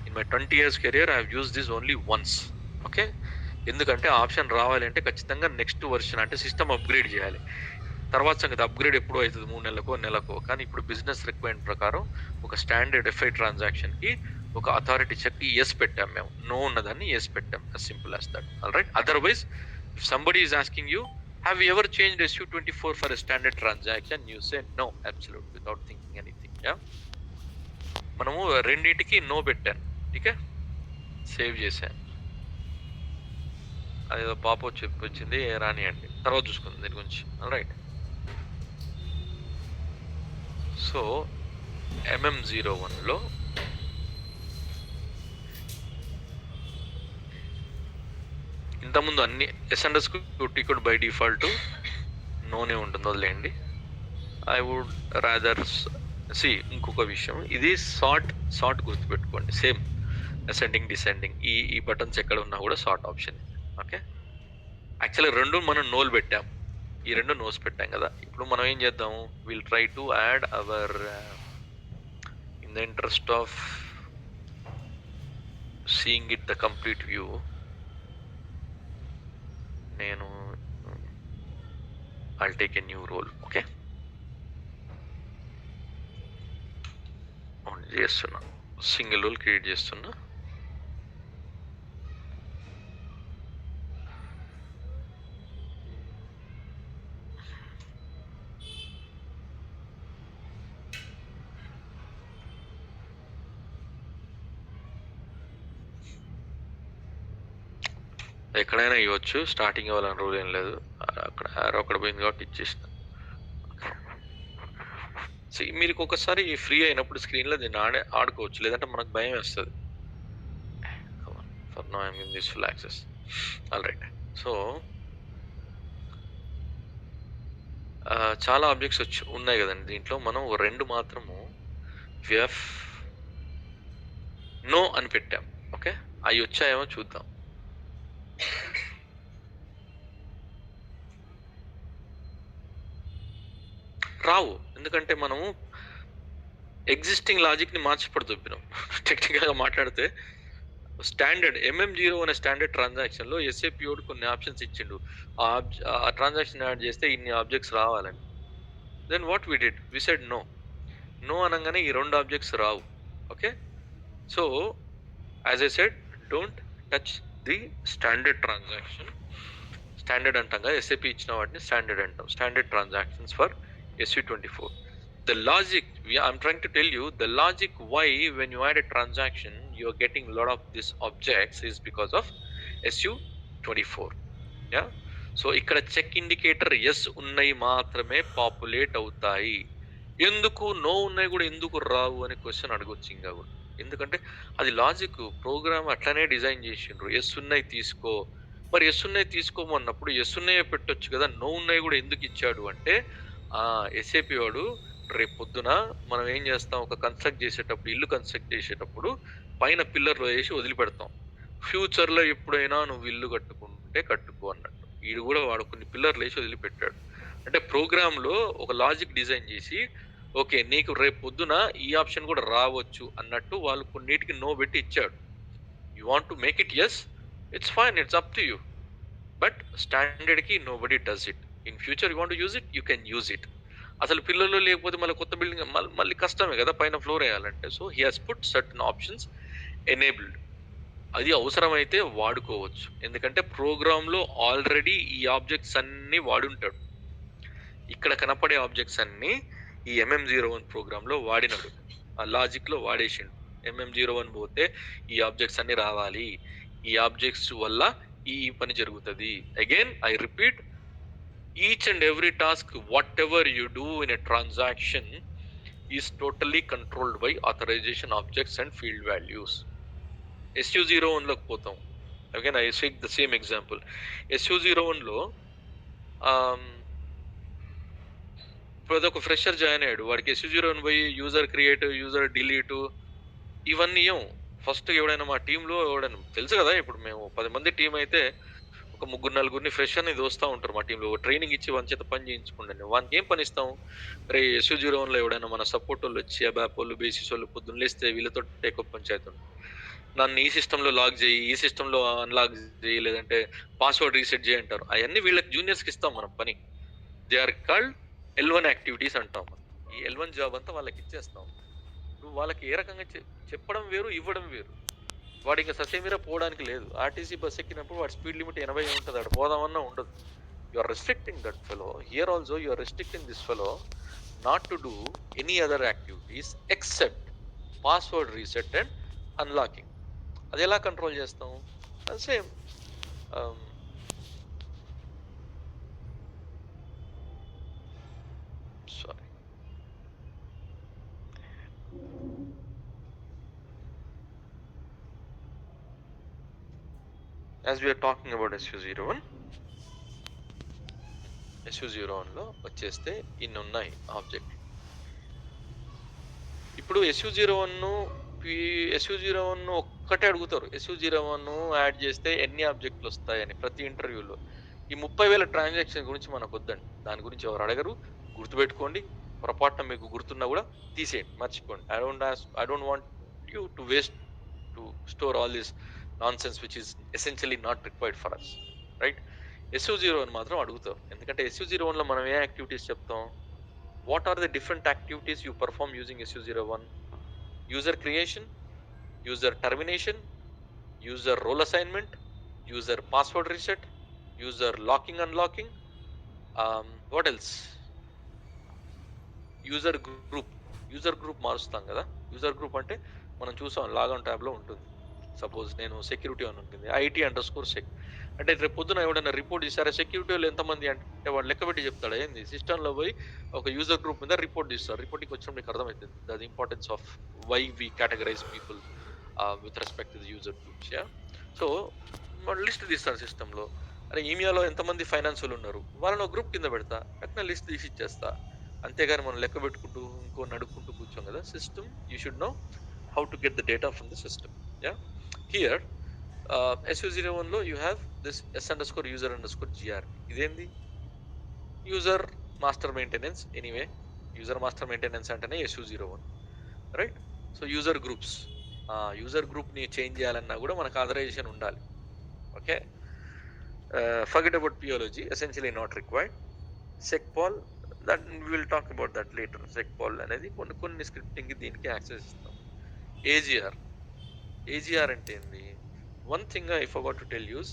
in my 20 years career I have use this only once. Okay, ఎందుకంటే ఆప్షన్ రావాలంటే ఖచ్చితంగా నెక్స్ట్ వర్షన్ అంటే సిస్టమ్ అప్గ్రేడ్ చేయాలి. తర్వాత సంగతి అప్గ్రేడ్ ఎప్పుడు అవుతుంది, 3 నెలలకో నెలకో. కానీ ఇప్పుడు బిజినెస్ రిక్వైర్మెంట్ ప్రకారం ఒక స్టాండర్డ్ FI ట్రాన్సాక్షన్కి ఒక అథారిటీ చెక్ ఎస్ పెట్టాం మేము, నో ఉన్నదాన్ని ఎస్ పెట్టాం, as simple as that. All right, otherwise if somebody is asking you have you ever changed SU24 for a standard transaction, you say no, absolutely, without thinking anything. Yeah, మనము రెండింటికి no పెట్టాను, okay, save చేశాను. అదేదో పాప వచ్చింది రాని అండి, తర్వాత చూసుకుంది దీని గురించి. రైట్, సో MM01లో ఇంతకుముందు అన్ని S_QT బై డిఫాల్ట్ నోనే ఉంటుంది, వదిలేయండి. ఐ వుడ్ రాదర్ సి ఇంకొక విషయం, ఇది సార్ట్ గుర్తుపెట్టుకోండి, సేమ్ అసెండింగ్ డిసెండింగ్ ఈ బటన్స్ ఎక్కడ ఉన్నా కూడా సార్ట్ ఆప్షన్. ఓకే, యాక్చువల్లీ 2 మనం నోలు పెట్టాం, ఈ 2 నోస్ పెట్టాం కదా. ఇప్పుడు మనం ఏం చేద్దాం, will try to add our in the interest of seeing it the complete view. నేను I'll take a new role. Okay, చేస్తున్నా, సింగిల్ రోల్ క్రియేట్ చేస్తున్నా. ఎక్కడైనా ఇవ్వచ్చు, స్టార్టింగ్ ఇవ్వాలని రూల్ ఏం లేదు. అక్కడ అక్కడ పోయింది కాబట్టి ఇచ్చేసిన. మీరు ఒకసారి ఫ్రీ అయినప్పుడు స్క్రీన్లో దీన్ని ఆడుకోవచ్చు, లేదంటే మనకు భయం వేస్తుంది. For now I'm in this full access. All right, so చాలా ఆబ్జెక్ట్స్ ఉన్నాయి కదండి దీంట్లో. మనం 2 మాత్రము విఎఫ్ నో అని పెట్టాం. ఓకే, అవి వచ్చాయేమో చూద్దాం. రావు. ఎందుకంటే మనము ఎగ్జిస్టింగ్ లాజిక్‌ని మార్చి పడదొబ్బినాం. టెక్నికల్‌గా మాట్లాడితే స్టాండర్డ్ MM0 అనే స్టాండర్డ్ ట్రాన్సాక్షన్‌లో ఎస్ఏపీఓడు కొన్ని ఆప్షన్స్ ఇచ్చిండు. ఆ ట్రాన్సాక్షన్ యాడ్ చేస్తే ఇన్ని ఆబ్జెక్ట్స్ రావాలని. Then what we did? We said no. No అనంగానే ఈ 2 ఆబ్జెక్ట్స్ రావు. Okay. So as I said don't touch the standard transaction. Standard అంటాం కదా, ఎస్ఏపీ ఇచ్చిన వాటిని స్టాండర్డ్ అంటాం. Standard transactions for SU24. The logic, I'm trying to tell you, the logic why when you add a transaction, you're getting a lot of these objects is because of SU24. Yeah. So ఇక్కడ check indicator yes ఉన్నాయి మాత్రమే populate అవుతాయి. ఎందుకు no ఉన్నాయి కూడా ఎందుకు రావు అనే question అడగొచ్చు ఇంకా కూడా. ఎందుకంటే అది లాజిక్, ప్రోగ్రామ్ అట్లనే డిజైన్ చేసిండ్రు. ఎస్ ఉన్నాయి తీసుకో, మరి ఎస్ ఉన్నాయి తీసుకోమన్నప్పుడు ఎస్ ఉన్నాయే పెట్టొచ్చు కదా, నో ఉన్నాయి కూడా ఎందుకు ఇచ్చాడు అంటే ఎస్ఏపీ వాడు రేపు పొద్దున మనం ఏం చేస్తాం, ఒక కన్స్ట్రక్ట్ చేసేటప్పుడు, ఇల్లు కన్స్ట్రక్ట్ చేసేటప్పుడు పైన పిల్లర్లు వేసి వదిలిపెడతాం. ఫ్యూచర్లో ఎప్పుడైనా నువ్వు ఇల్లు కట్టుకుంటే కట్టుకో అన్నట్టు. వీడు కూడా వాడు కొన్ని పిల్లర్లు వేసి వదిలిపెట్టాడు. అంటే ప్రోగ్రాంలో ఒక లాజిక్ డిజైన్ చేసి ఓకే నీకు రేపు పొద్దున ఈ ఆప్షన్ కూడా రావచ్చు అన్నట్టు వాళ్ళు కొన్నిటికి నో పెట్టి ఇచ్చాడు. You want to make it yes, it's fine, it's up to you. But స్టాండర్డ్కి nobody does it. In future you want use it, you can use it. అసలు పిల్లలు లేకపోతే మళ్ళీ కొత్త బిల్డింగ్ మళ్ళీ కష్టమే కదా పైన ఫ్లోర్ వేయాలంటే. So he has put certain options enabled. అది అవసరమైతే వాడుకోవచ్చు. ఎందుకంటే ప్రోగ్రాంలో ఆల్రెడీ ఈ ఆబ్జెక్ట్స్ అన్నీ వాడుంటాడు. ఇక్కడ కనపడే ఆబ్జెక్ట్స్ అన్నీ ఈ MM01 ప్రోగ్రాంలో వాడినాడు, ఆ లాజిక్లో వాడేసిండు. MM01 పోతే ఈ ఆబ్జెక్ట్స్ అన్ని రావాలి, ఈ ఆబ్జెక్ట్స్ వల్ల ఈ పని జరుగుతుంది. Again I repeat, each and every task, whatever you do in a transaction is totally controlled by authorization objects and field values. SU01 లోకి పోతాం. Again I take the same example. SU01 లో ఇప్పుడు అదొక fresher join అయ్యాడు, వాడికి SU01 పోయి user create, user delete ఇవన్నీ first ఎవడైనా మా టీంలో ఎవడైనా తెలుసు కదా, ఇప్పుడు మేము 10 మంది టీం అయితే ఒక 3-4 ఫ్రెషర్ని దోస్తూ ఉంటారు మా టీంలో. ట్రైనింగ్ ఇచ్చి వన్ చేత పని చేయించుకుంటాను. వానికి ఏం పని ఇస్తాం, రే SU01లో ఎవడైనా మన సపోర్ట్ వాళ్ళు వచ్చి అబాప్ వాళ్ళు, బేసిస్ వాళ్ళు పొద్దున్న లేస్తే వీళ్ళతో టేకప్ పంచాయతీ ఉంటుంది. నన్ను ఈ సిస్టంలో లాక్ చేయి, ఈ సిస్టంలో అన్లాక్ చేయి, లేదంటే పాస్వర్డ్ రీసెట్ చేయి అంటారు. అవన్నీ వీళ్ళకి జూనియర్స్కి ఇస్తాం మనం పని. They are called L1 activities అంటాం. ఈ L1 జాబ్ అంతా వాళ్ళకి ఇచ్చేస్తాం. నువ్వు వాళ్ళకి ఏ రకంగా చెప్పడం వేరు, ఇవ్వడం వేరు. వాడు ఇంకా ససేమిరా పోవడానికి లేదు. ఆర్టీసీ బస్ ఎక్కినప్పుడు వాడి స్పీడ్ లిమిట్ 80 ఉంటుంది, అక్కడ పోదామన్నా ఉండదు. You are restricting that fellow. Here also you are restricting this fellow not to do any other activities except password reset and unlocking. అది ఎలా కంట్రోల్ చేస్తాం? Same sorry as we are talking about SU01, SU01లో వచ్చేస్తే ఇన్ని ఉన్నాయి object. ఇప్పుడు SU01 ఒక్కటే అడుగుతారు, SU01 యాడ్ చేస్తే ఎన్ని ఆబ్జెక్టులు వస్తాయని ప్రతి ఇంటర్వ్యూలో. ఈ 30,000 ట్రాన్సాక్షన్ గురించి మనకు వద్దండి, దాని గురించి ఎవరు అడగరు. గుర్తుపెట్టుకోండి, పొరపాటున మీకు గుర్తున్నా కూడా తీసేయండి, మర్చిపోండి. I don't want you to waste to store all this nonsense which is essentially not required for us, right? SU01 మాత్రం అడుగుతాం. ఎందుకంటే SU01 లో మనం ఏ యాక్టివిటీస్ చెప్తాం, what are the different activities you perform using SU01? User creation, user termination, user role assignment, user password reset, user locking unlocking, what else, user group మారుస్తాం కదా. User group అంటే మనం చూసాం లాగౌన్ ట్యాబ్లో ఉంటుంది. సపోజ్ నేను సెక్యూరిటీ అని ఉంటుంది, IT_sec. అంటే రేపు పొద్దున ఎవడైనా రిపోర్ట్ చేస్తారా సెక్యూరిటీ వాళ్ళు ఎంతమంది అంటే వాడు లెక్క పెట్టి చెప్తాడు. ఏంది సిస్టంలో పోయి ఒక యూజర్ గ్రూప్ మీద రిపోర్ట్ చేస్తారు. రిపోర్టింగ్ వచ్చినప్పుడు మీకు అర్థమవుతుంది the importance of why we categorize people with respect to the user groups. So list తీస్తాను సిస్టంలో. అరే ఈమియాలో ఎంతమంది ఫైనాన్స్ వాళ్ళు ఉన్నారు, వాళ్ళని ఒక గ్రూప్ కింద పెడతా, వెంటనే లిస్ట్ తీసి ఇచ్చేస్తా. అంతేగాని మనం లెక్క పెట్టుకుంటూ ఇంకో నడుపుకుంటూ కూర్చోం కదా. System you should know how to get the data from the system. Here SU01లో యూ హ్యావ్ దిస్ S_user_gr. ఇదేంది user master maintenance. Anyway user master maintenance అంటేనే SU01, right? So user groups, user గ్రూప్ని చేంజ్ చేయాలన్నా కూడా మనకు authorization ఉండాలి. Okay, forget about PLOG, essentially not required. SecPol, that we will talk about that later. SecPol అనేది కొన్ని scripting దీనికి access ఇస్తాం. AGR అంటే ఏంది? One thing I forgot to tell us,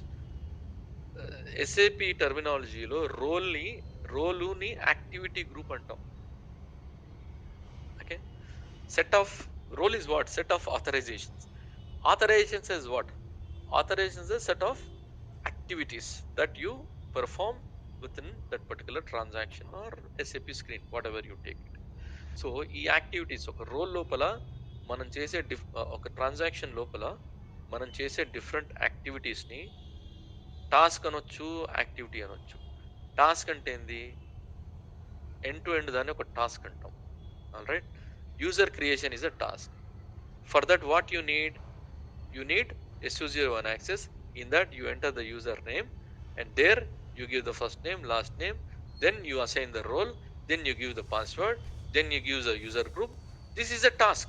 SAP టర్మినాలజీలో రోలుని యాక్టివిటీ గ్రూప్ అంటాం. Okay, set of role is what? Set of authorizations. Authorizations is what? Authorizations is a set of activities that you perform within that particular transaction or SAP screen, whatever you take it. So ఈ activities ఒక role లోపల మనం చేసే ఒక transaction లోపల మనం చేసే different యాక్టివిటీస్ని task అనొచ్చు, యాక్టివిటీ అనొచ్చు. టాస్క్ అంటే ఏంది? ఎండ్ టు ఎండ్ దాన్ని ఒక టాస్క్ అంటాం. All right, user creation is a task. For that what you need SU01 access. In that you enter the username and there you give the first name, last name, then you assign the role, then you give the password, then you give the user group. This is a task.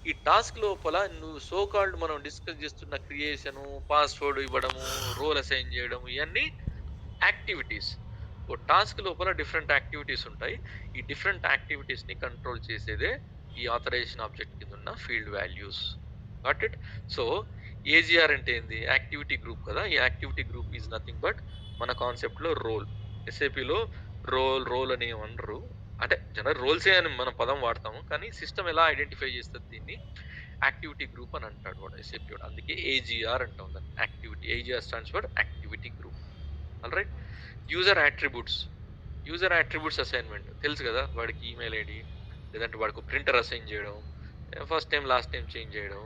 ఈ task లోపల నువ్వు so called మనం discuss చేస్తున్న creation, password ఇవ్వడము, role assign చేయడము, ఇవన్నీ activities. ఓ task లోపల different activities ఉంటాయి. ఈ డిఫరెంట్ యాక్టివిటీస్ని కంట్రోల్ చేసేదే ఈ ఆథరైజేషన్ ఆబ్జెక్ట్ కింద ఉన్న field values. Got it? So AGR అంటే ఏంది? యాక్టివిటీ గ్రూప్ కదా. ఈ activity group is nothing but మన కాన్సెప్ట్లో రోల్. SAPలో రోల్ అని అనరు, అంటే జనరల్ రోల్సే అని మనం పదం వాడతాము, కానీ సిస్టమ్ ఎలా ఐడెంటిఫై చేస్తుంది దీన్ని? యాక్టివిటీ గ్రూప్ అని అంటాడు వాడు SAP వాడు. అందుకే AGR అంటాం దాన్ని, activity. AGR stands for activity group. All right, user attributes assignment తెలుసు కదా. వాడికి ఈమెయిల్ ఐడి లేదంటే వాడికి ప్రింటర్ అసైన్ చేయడం, first time last time change చేయడం,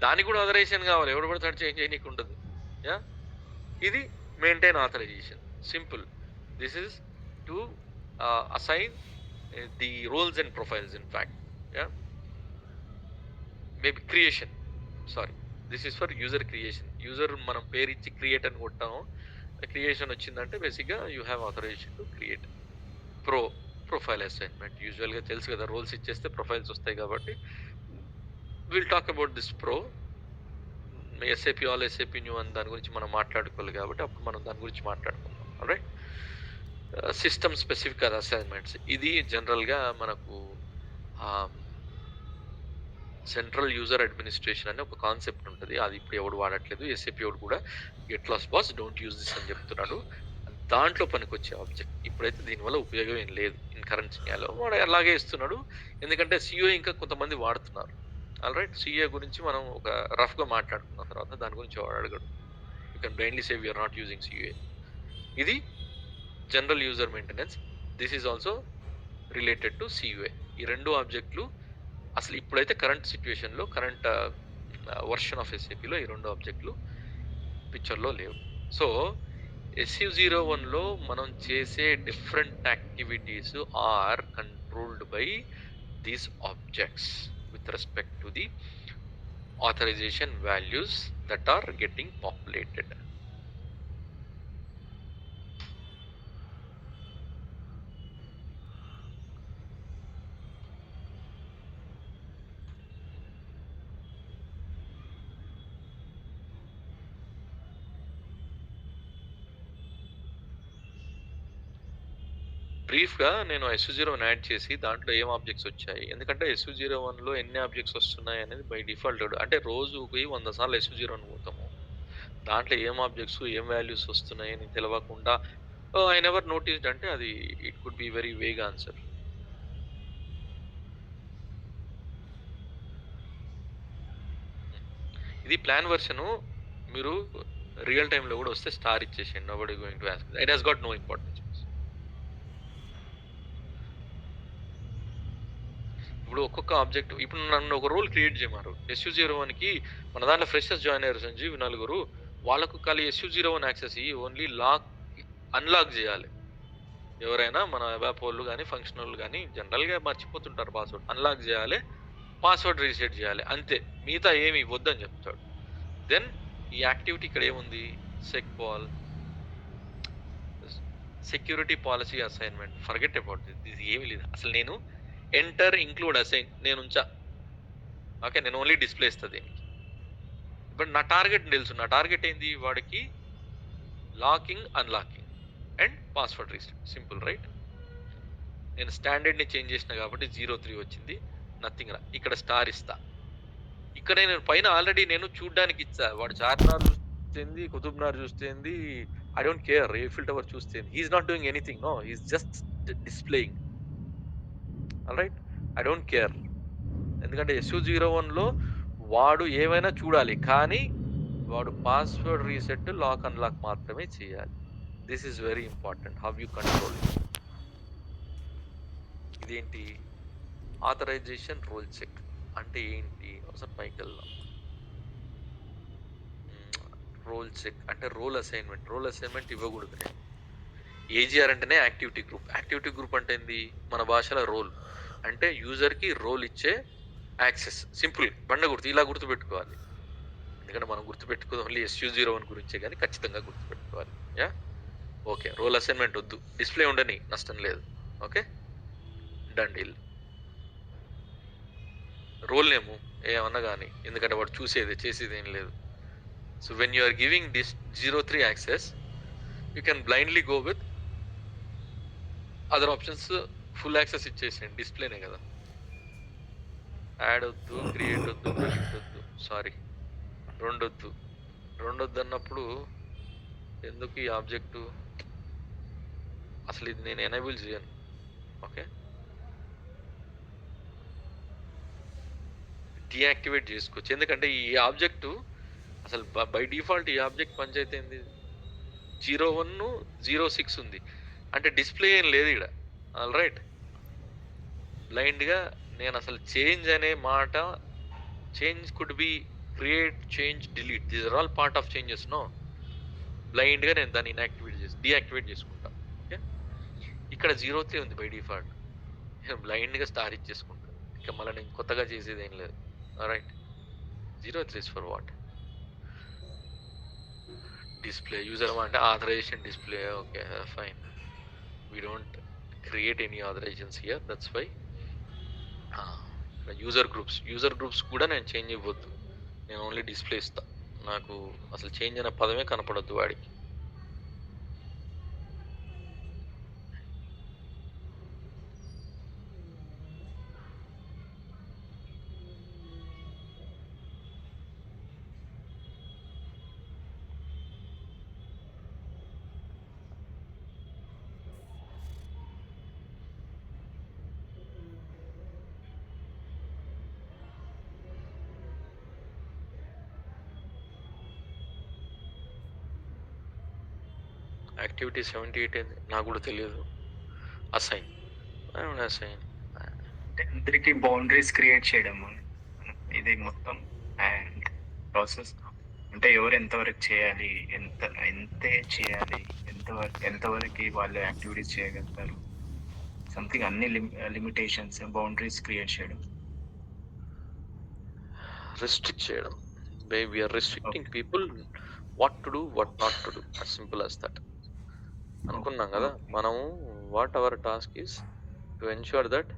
దానికి కూడా ఆథరైజేషన్ కావాలి. ఎవడు కూడా చేంజ్ చేయనీకి ఉండదు. యా, ఇది maintain authorization. Simple. This is to assign the roles and profiles. In fact, yeah, maybe creation, sorry, this is for user creation. User మనం పేరు ఇచ్చి క్రియేట్ అని కొట్టాము, క్రియేషన్ వచ్చిందంటే బేసిక్గా you have authorization to create. Profile assignment యూజువల్గా తెలుసు కదా, రోల్స్ ఇచ్చేస్తే ప్రొఫైల్స్ వస్తాయి. కాబట్టి will talk about this pro. SAP all, SAP new అని దాని గురించి మనం మాట్లాడుకోవాలి కాబట్టి అప్పుడు మనం దాని గురించి మాట్లాడుకుందాం. Right, system specific assignments. ఇది జనరల్గా మనకు సెంట్రల్ యూజర్ అడ్మినిస్ట్రేషన్ అనే ఒక కాన్సెప్ట్ ఉంటుంది. అది ఇప్పుడు ఎవడు వాడట్లేదు. SAP ఎవడు కూడా get lost boss, don't use this అని చెప్తున్నాడు. దాంట్లో పనికొచ్చే ఆబ్జెక్ట్. ఇప్పుడైతే దీనివల్ల ఉపయోగం ఏం లేదు ఇన్ కరెంట్ సినారియోలో. వాడు అలాగే ఇస్తున్నాడు, ఎందుకంటే CA ఇంకా కొంతమంది వాడుతున్నారు. ఆల్ రైట్, CA గురించి మనం ఒక రఫ్గా మాట్లాడుకున్న తర్వాత దాని గురించి వాడు అడగడు. You can blindly say we're not using CA. ఇది general user maintenance. This is also related to CA. ఈ రెండు ఆబ్జెక్టులు అసలు ఇప్పుడైతే కరెంట్ సిచ్యువేషన్లో, కరెంట్ వర్షన్ ఆఫ్ SAPలో ఈ రెండు ఆబ్జెక్టులు పిక్చర్లో లేవు. సో SU01లో మనం చేసే different activities are controlled by these objects with respect to the authorization values that are getting populated. బ్రీఫ్గా నేను SU01 యాడ్ చేసి దాంట్లో ఏం ఆబ్జెక్ట్స్ వచ్చాయి, ఎందుకంటే SU01లో ఎన్ని ఆబ్జెక్ట్స్ వస్తున్నాయి అనేది బై డిఫాల్ట్, అంటే రోజుకి 100 సార్లు SU01 పోతాము. దాంట్లో ఏం ఆబ్జెక్ట్స్, ఏం వాల్యూస్ వస్తున్నాయి అని తెలియకుండా ఐ నెవర్ నోటీస్డ్ అంటే అది it could be very vague answer. ఇది ప్లాన్ వర్షను. మీరు రియల్ టైంలో కూడా వస్తే స్టార్ ఇచ్చేసేయండి. Nobody going to ask. It has got no importance. ఇప్పుడు ఒక్కొక్క ఆబ్జెక్ట్, ఇప్పుడు నన్ను ఒక రోల్ క్రియేట్ చేయమారు SU01కి. మన దాంట్లో ఫ్రెషర్స్ జాయిన్ అయ్యారు సంజీవ్ 4, వాళ్ళకు ఖాళీ SU01 యాక్సెస్ ఓన్లీ అన్లాక్ చేయాలి. ఎవరైనా మన వెబ్ వాళ్ళు కానీ ఫంక్షన్ వాళ్ళు కానీ జనరల్గా మర్చిపోతుంటారు పాస్వర్డ్. అన్లాక్ చేయాలి, పాస్వర్డ్ రీసెట్ చేయాలి, అంతే. మిగతా ఏమి వద్దని చెప్తాడు. దెన్ ఈ యాక్టివిటీ ఇక్కడ ఏముంది? Security policy assignment forget about this. ఇది ఏమీ లేదు అసలు. నేను ఎంటర్ ఇంక్లూడ్ అసైన్ నేను ఉంచా. ఓకే, నేను ఓన్లీ డిస్ప్లే ఇస్తా దీనికి. బట్ నా టార్గెట్ తెలుసు. నా టార్గెట్ ఏంది? వాడికి locking, unlocking and password reset. Simple right. నేను స్టాండర్డ్ని చేంజ్ చేసిన కాబట్టి 03 వచ్చింది. నథింగ్ రా. ఇక్కడ స్టార్ ఇస్తా. ఇక్కడ నేను పైన ఆల్రెడీ నేను చూడ్డానికి ఇచ్చా. వాడు చార్మినార్ చూస్తేంది, కుతుబ్నార్ చూస్తేంది, I don't care. Eiffel tower చూస్తేంది. He's not doing anything. No, he's just displaying. All right, I don't care. ఎందుకంటే SU01లో వాడు ఏమైనా చూడాలి, కానీ వాడు పాస్వర్డ్ రీసెట్, లాక్ అన్లాక్ మాత్రమే చేయాలి. This is very important. How you control. ఇదేంటి? ఆథరైజేషన్ రోల్ చెక్ అంటే ఏంటి? ఒకసారి పైకి వెళ్దాం. రోల్ చెక్ అంటే రోల్ అసైన్మెంట్. రోల్ అసైన్మెంట్ ఇవ్వకూడదు. నేను AGR అంటేనే యాక్టివిటీ గ్రూప్. యాక్టివిటీ గ్రూప్ అంటే ఏంది? మన భాషలో రోల్ అంటే యూజర్కి రోల్ ఇచ్చే యాక్సెస్. సింపుల్ బండ గుర్తు ఇలా గుర్తుపెట్టుకోవాలి. ఎందుకంటే మనం గుర్తుపెట్టుకోవాలి ఓన్లీ SU01 గురించే, కానీ ఖచ్చితంగా గుర్తుపెట్టుకోవాలి. Yeah, okay. రోల్ అసైన్మెంట్ వద్దు, డిస్ప్లే ఉండని, నష్టం లేదు. Okay, done deal. Role name ఏమన్నా కానీ, ఎందుకంటే వాడు చూసేది చేసేది ఏం లేదు. So when you are giving this 03 access, you can blindly go with other options. Full access ఇచ్చేసేయండి, డిస్ప్లేనే కదా. యాడ్ వద్దు, క్రియేట్ వద్దు, ప్రొజెక్ట్ వద్దు, సారీ రెండొద్దు. రెండొద్దు అన్నప్పుడు ఎందుకు ఈ ఆబ్జెక్టు? అసలు ఇది నేను ఎనేబుల్ చేయను. ఓకే, డీయాక్టివేట్ చేసుకోవచ్చు. ఎందుకంటే ఈ ఆబ్జెక్టు అసలు బై డిఫాల్ట్ ఈ ఆబ్జెక్ట్ పనిచేస్తే ఏంది? 01, 06 ఉంది అంటే డిస్ప్లే ఏం లేదు ఇక్కడ. ఆల్ రైట్, బ్లైండ్గా నేను అసలు చేంజ్ అనే మాట, change could be create, change, delete, these are all part of changes. No, బ్లైండ్గా నేను దాన్ని డీయాక్టివేట్ చేసుకుంటా. ఓకే, ఇక్కడ 03 ఉంది బై డిఫాల్ట్. నేను బ్లైండ్గా స్టార్ ఇచ్చేసుకుంటా. ఇక మళ్ళీ నేను కొత్తగా చేసేది ఏం లేదు. Right, 03 is for what? Display user అంటే authorization display. Okay, fine. We don't create any authorizations here, that's why. User groups కూడా నేను చేంజ్ ఇవ్వద్దు. నేను ఓన్లీ డిస్ప్లే ఇస్తా. నాకు అసలు చేంజ్ అనే పదమే కనపడద్దు వాడికి. యాక్టివిటీ 78 ఏంది? నాకు కూడా తెలియదు. అసైన్ అసైన్ అంటే అందరికి బౌండరీస్ క్రియేట్ చేయడం ఇది మొత్తం. అండ్ ప్రాసెస్ అంటే ఎవరు ఎంతవరకు చేయాలి, ఎంతే చేయాలి, ఎంతవరకు వాళ్ళు యాక్టివిటీస్ చేయగలుగుతారు, సంథింగ్ అన్ని లిమిటేషన్స్, బౌండరీస్ క్రియేట్ చేయడం, రెస్ట్రిక్ట్ చేయడం. We're restricting people what to do, what not to do, as simple as that. అనుకున్నాం కదా మనము. What our task is to ensure that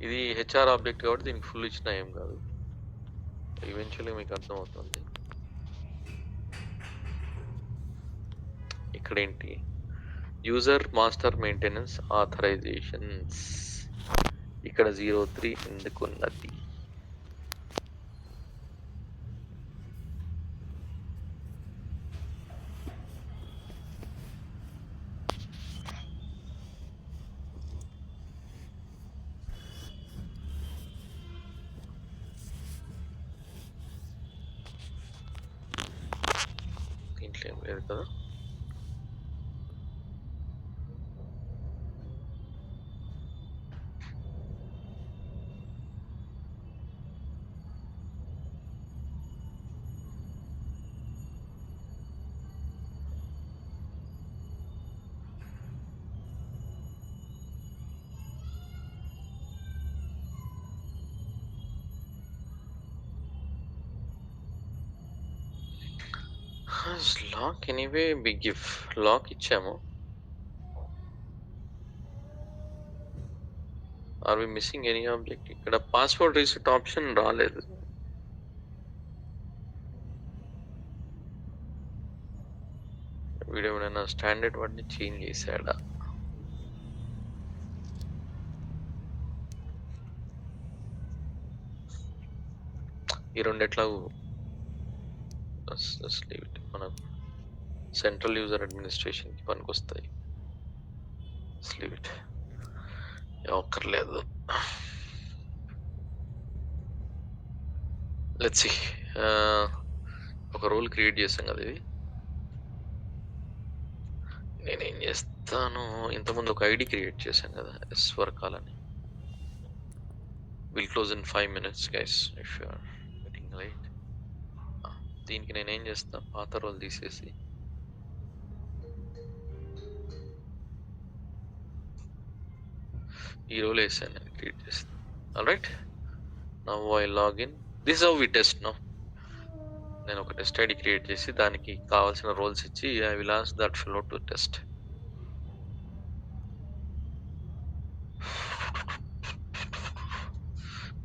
ఇది HR ఆబ్జెక్ట్ కాబట్టి దీనికి ఫుల్ ఇచ్చినా ఏం కాదు. ఈవెన్చువల్లీ మీకు అర్థమవుతుంది. ఇక్కడ ఏంటి? User master maintenance authorizations. ఇక్కడ 03 ఎందుకున్నది? దీంట్లో ఏం లేదు కదా. Lock anyway big if lock ఇచ్చాము. Are we missing any object? ఇక్కడ పాస్వర్డ్ రీసెట్ ఆప్షన్ రాలేదు. వీడు ఏమైనా స్టాండర్డ్ వాటిని చేంజ్ చేశాడా? ఈ రెండు ఎట్లా మనకు సెంట్రల్ యూజర్ అడ్మినిస్ట్రేషన్కి పనికొస్తాయి. ఒక్కర్లేదు. Let's see. ఒక రోల్ క్రియేట్ చేసాం కదా ఇది. నేనేం చేస్తాను, ఇంతకుముందు ఒక ఐడి క్రియేట్ చేశాను కదా ఎస్ వర్కాల్ అని. Will close in 5 minutes guys if you are getting late. దీనికి నేనేం చేస్తా, పాత రోల్ తీసేసి ఈ రోల్ వేసాను నేను క్రియేట్ చేస్తాను. Alright, now I login. This how we test now. నేను ఒక టెస్ట్ ఐడి క్రియేట్ చేసి దానికి కావాల్సిన రోల్స్ ఇచ్చి I will ask that fellow to test.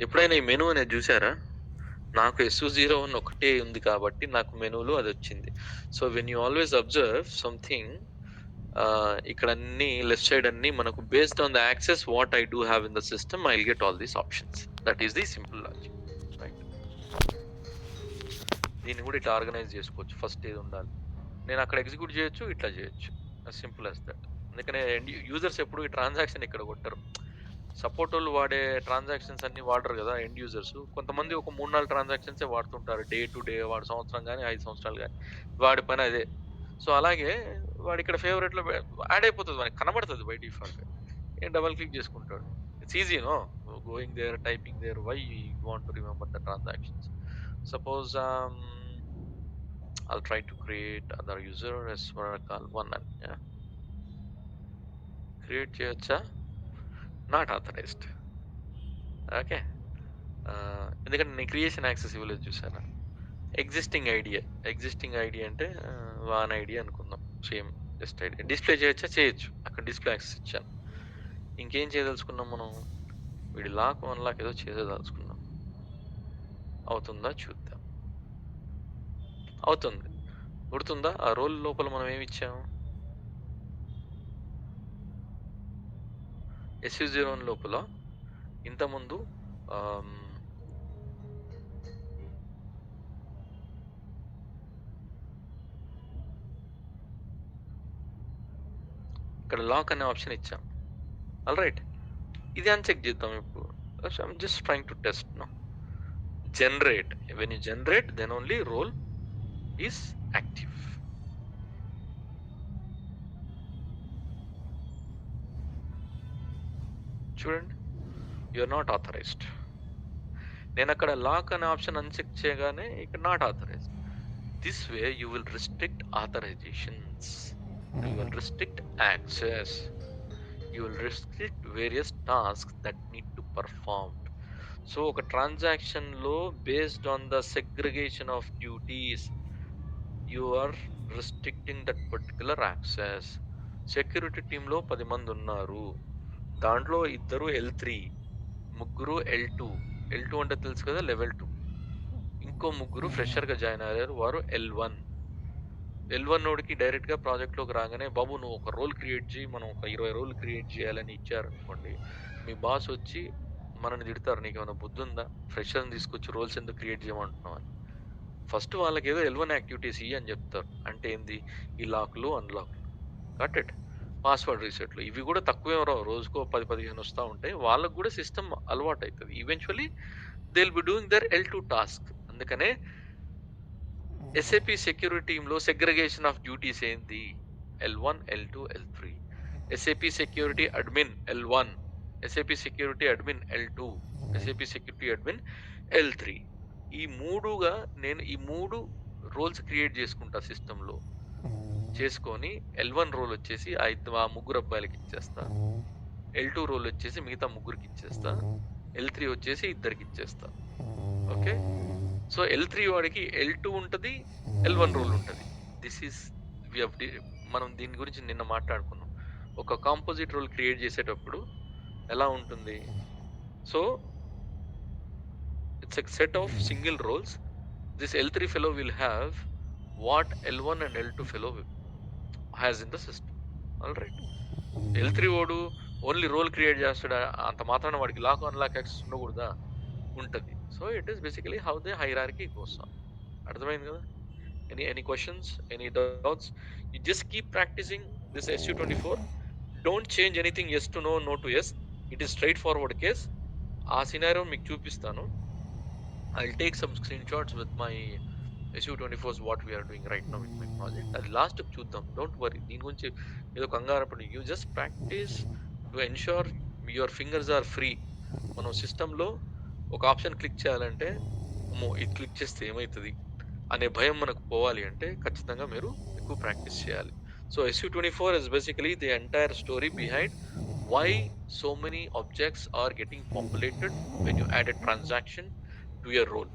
ఎప్పుడైనా ఈ మెనూ అనేది చూసారా? నాకు SU01 ఒకటే ఉంది కాబట్టి నాకు మెనూలో అది వచ్చింది. So when you always observe something, ఇక్కడ అన్ని లెఫ్ట్ సైడ్ అన్ని మనకు based on the access what I do have in the system I will get all these options. That is the simple logic, right? దీన్ని కూడా ఇట్లా organise చేసుకోవచ్చు. First ఏది ఉండాలి, నేను అక్కడ ఎగ్జిక్యూట్ చేయొచ్చు, ఇట్లా చేయొచ్చు. Simple as that. అందుకనే యూజర్స్ ఎప్పుడు ఈ ట్రాన్సాక్షన్ ఇక్కడ కొట్టరు. సపోర్ట్ వాళ్ళు వాడే ట్రాన్సాక్షన్స్ అన్ని వాడరు కదా ఎండ్ యూజర్స్. కొంతమంది ఒక 3-4 ట్రాన్సాక్షన్సే వాడుతుంటారు డే టు డే. వాడు సంవత్సరం కానీ 5 సంవత్సరాలు కానీ వాడి పని అదే. సో అలాగే వాడు ఇక్కడ ఫేవరెట్లో యాడ్ అయిపోతుంది, మనకి కనబడుతుంది బై డిఫాల్ట్. ఏం డబల్ క్లిక్ చేసుకుంటాడు. It's easy no, going there, typing there. Why you want to remember the transactions? Suppose I'll try to create other user as Oracle 1 అని క్రియేట్ చేయొచ్చా? Not authorised. ఓకే, ఎందుకంటే నేను creation access ఇవ్వలేదు చూసారా. Existing ID అంటే van ID అనుకుందాం, same just ID. Display చేయొచ్చా? చేయొచ్చు. అక్కడ డిస్ప్లే యాక్సెస్ ఇచ్చాను. ఇంకేం చేయదలుచుకున్నాం మనం? వీడి లాక్ అన్లాక్ ఏదో చేసేదలుచుకున్నాం. అవుతుందా చూద్దాం. అవుతుంది. గుర్తుందా ఆ రోల్ లోపల మనం ఏమి ఇచ్చాము? SU01 లోపల ఇంతకుముందు ఇక్కడ లాక్ అనే ఆప్షన్ ఇచ్చాం. ఆల్రైట్, ఇది అన్చెక్ చేద్దాం ఇప్పుడు. I'm just trying to test no. Generate, when you generate then only role is active. చూడండి, యూఆర్ నాట్ ఆథరైజ్డ్. నేను అక్కడ లాక్ అనే ఆప్షన్ అన్చెక్ చేయగానే ఇక్కడ not authorized. This way you will restrict authorizations, you will restrict access, you will restrict various tasks that need to performed. So ఒక ట్రాన్సాక్షన్లో based on the segregation of duties you are restricting that particular access. Security టీంలో 10 మంది ఉన్నారు. దాంట్లో 2 L3, 3 L2. L2 అంటే తెలుసు కదా, level 2. ఇంకో 3 ఫ్రెషర్గా జాయిన్ అయ్యారు, వారు L1. L1 నోడికి డైరెక్ట్గా ప్రాజెక్ట్లోకి రాగానే బాబు నువ్వు ఒక రోల్ క్రియేట్ చేయి, మనం ఒక 20 రోల్ క్రియేట్ చేయాలని ఇచ్చారనుకోండి, మీ బాస్ వచ్చి మనని తిడతారు, నీకు ఏమైనా బుద్ధి ఉందా, ఫ్రెషర్ని తీసుకొచ్చి రోల్స్ ఎందుకు క్రియేట్ చేయమంటున్నావు అని. ఫస్ట్ వాళ్ళకి ఏదో L1 యాక్టివిటీస్ ఇవి అని చెప్తారు. అంటే ఏంది, ఈ లాక్లు అన్లాక్లు, కట్ ఇట్, పాస్వర్డ్ రీసెట్లు, ఇవి కూడా తక్కువే రావు, రోజుకో 10-15 వస్తూ ఉంటాయి. వాళ్ళకు కూడా సిస్టమ్ అలవాటు అవుతుంది. Eventually they will be doing their L2 task. అందుకనే SAP సెక్యూరిటీ టీంలో సెగ్రిగేషన్ ఆఫ్ డ్యూటీస్ ఏంది? L1, L2, L3. SAP security admin L1, SAP security admin L2, SAP security admin L3. ఈ 3గా నేను ఈ 3 రోల్స్ క్రియేట్ చేసుకుంటా సిస్టంలో. చేసుకొని L1 రోల్ వచ్చేసి ఆ 3 అబ్బాయిలకి ఇచ్చేస్తా, L2 రోల్ వచ్చేసి మిగతా 3కి ఇచ్చేస్తా, L3 వచ్చేసి 2కి ఇచ్చేస్తా. ఓకే, సో L3 వాడికి L2 ఉంటుంది, L1 రోల్ ఉంటుంది. దిస్ ఈస్ మనం దీని గురించి నిన్న మాట్లాడుకున్నాం. ఒక కాంపోజిట్ రోల్ క్రియేట్ చేసేటప్పుడు ఎలా ఉంటుంది? So it's a set of single roles. This L3 fellow will have what L1 and L2 fellow has in the system. All right. L3 ఓడు ఓన్లీ రోల్ క్రియేట్ చేస్తాడా? అంత మాత్రాన వాడికి లాక్ ఆన్ లాక్ యాక్సెస్ ఉండకూడదా? ఉంటది. So it is basically how the hierarchy goes on. అర్థమైంది కదా? Any questions? Any doubts? You just keep practicing this SU24. Don't change anything yes to no, no to yes. It is straightforward case. ఆ scenario మీకు చూపిస్తాను. I'll take some screenshots with my SU24s what we are doing right now with my project. అది last చూద్దాం. Don't worry. దీని గురించి ఏదో కంగారు పడి you just practice to ensure your fingers are free. మనం సిస్టంలో ఒక ఆప్షన్ క్లిక్ చేయాలంటే అమ్మో ఇది క్లిక్ చేస్తే ఏమవుతుంది అనే భయం మనకు పోవాలి అంటే ఖచ్చితంగా మీరు ఎక్కువ ప్రాక్టీస్ చేయాలి. So SU24 is basically the entire story behind why so many objects are getting populated when you add a transaction to your role.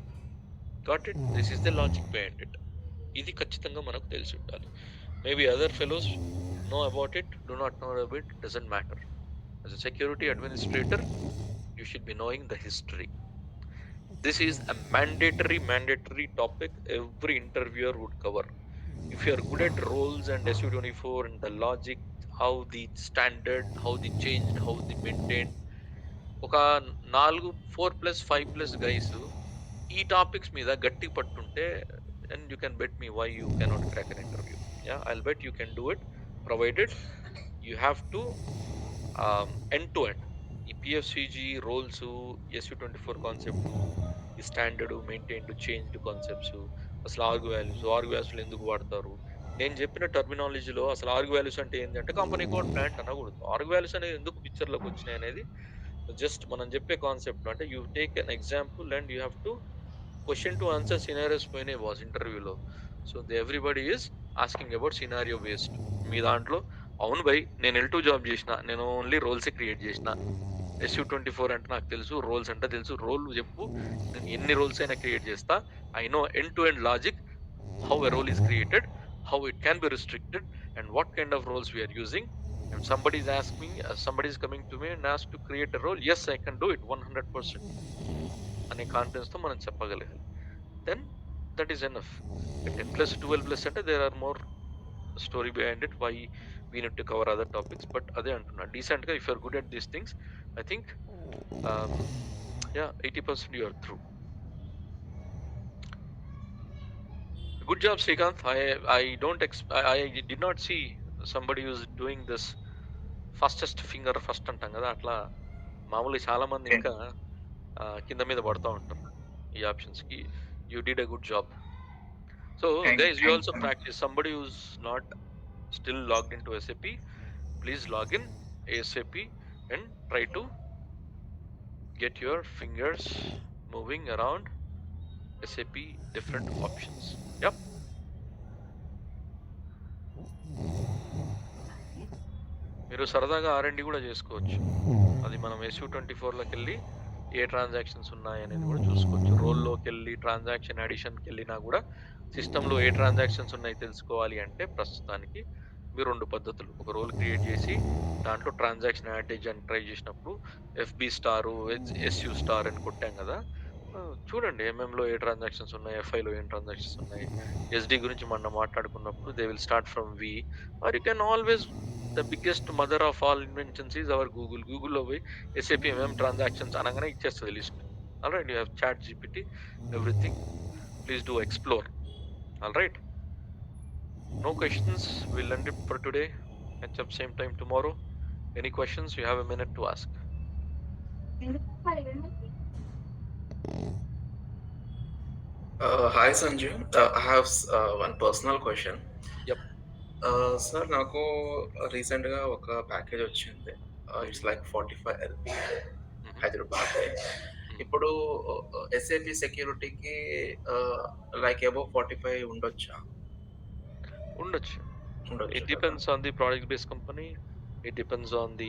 Got it? This is the logic behind it. ఇది ఖచ్చితంగా మనకు తెలిసి ఉండాలి. Maybe other fellows know about it, do not know about it, doesn't matter. As a security administrator, you should be knowing the history. This is a mandatory topic every interviewer would cover. If you are good at roles and SU24 and the logic, how the standard, how they changed, how they maintained, ఒక 4+5+ guys ఈ topics మీద గట్టి పట్టుంటే and you can bet me why you cannot crack an interview. Yeah I'll bet you can do it provided you have to end to end ఈ PFCG roles SU24 concept ఈ standard maintained changed concepts అసలు org వాల్యూస్లు ఎందుకు వాడతారు. నేను చెప్పిన టర్మినాలజీలో అసలు org values అంటే ఏంటంటే కంపెనీ కోడ్ ప్లాంట్ అనకూడదు. ఆర్గ్ వాల్యూస్ అనేది ఎందుకు పిక్చర్లోకి వచ్చినాయి అనేది జస్ట్ మనం చెప్పే కాన్సెప్ట్. అంటే you take an example and you have to question to answer scenarios పోయినాయి బాస్ ఇంటర్వ్యూలో. So everybody is asking about scenario based. మీ దాంట్లో అవును బై నేను L2 జాబ్ చేసిన, నేను ఓన్లీ రోల్సే క్రియేట్ చేసిన. SU24 అంటే నాకు తెలుసు, రోల్స్ అంటే తెలుసు. రోల్ చెప్పు, నేను ఎన్ని రోల్స్ అయినా క్రియేట్ చేస్తా. I know end to end logic, how a role is created, how it can be restricted, and what kind of roles we are using. If somebody is asking me, somebody is coming to me and ask to create a role, yes I can do it 100% అనే confidence తో మనం చెప్పగలగాలి. Then that is enough. 10+12+ అంటే there are more story behind it, why we need to cover other topics. But అదే అంటున్నా, decent గా if you're good at these things I think 80% you are through. Good job, Srikanth. I did not see somebody who's doing this fastest finger first అంటాం కదా, అట్లా మామూలుగా చాలా మంది ఇంకా కింద మీద పడుతూ ఉంటారు ఈ ఆప్షన్స్ కి. You did a good job. So guys, you also practice. Somebody who's not still logged in to SAP, please log in ASAP and try to get your fingers moving around SAP different options. Yep. మీరు సరదాగా R&D కూడా చేసుకోవచ్చు. అది మనం SU24లోకి వెళ్ళి ఏ transactions ఉన్నాయి అనేది కూడా చూసుకోవచ్చు. రోల్లోకి వెళ్ళి ట్రాన్సాక్షన్ అడిషన్కి వెళ్ళినా కూడా సిస్టంలో ఏ ట్రాన్సాక్షన్స్ ఉన్నాయి తెలుసుకోవాలి అంటే ప్రస్తుతానికి మీరు 2 పద్ధతులు. ఒక రోల్ క్రియేట్ చేసి దాంట్లో ట్రాన్సాక్షన్ యాడేజ్ అని ట్రై చేసినప్పుడు FB స్టార్ SU స్టార్ అని కొట్టాం కదా, చూడండి ఎంఎంలో ఏ ట్రాన్సాక్షన్స్ ఉన్నాయి, FIలో ఏం ట్రాన్సాక్షన్స్ ఉన్నాయి. SD గురించి మనం మాట్లాడుకున్నప్పుడు they will start from V, or you can always the biggest mother of all inventions is our గూగుల్లో పోయి SAP ట్రాన్సాక్షన్స్ అనగానే ఇచ్చేస్తుంది list. Alright, you have chat GPT, everything. Please do explore. Alright, no questions, we'll end it for today. Catch up same time tomorrow. Any questions? You have a minute to ask. Hi Sanju, I have one personal question. Yep. Sir, నాకు రీసెంట్గా ఒక package వచ్చింది. It's like 45 LP Hyderabad. ఇప్పుడు SAP సెక్యూరిటీకి like above 45 ఉండొచ్చా? ఉండొచ్చు. ఉండొచ్చు It కదా? depends on the product based company. It depends on the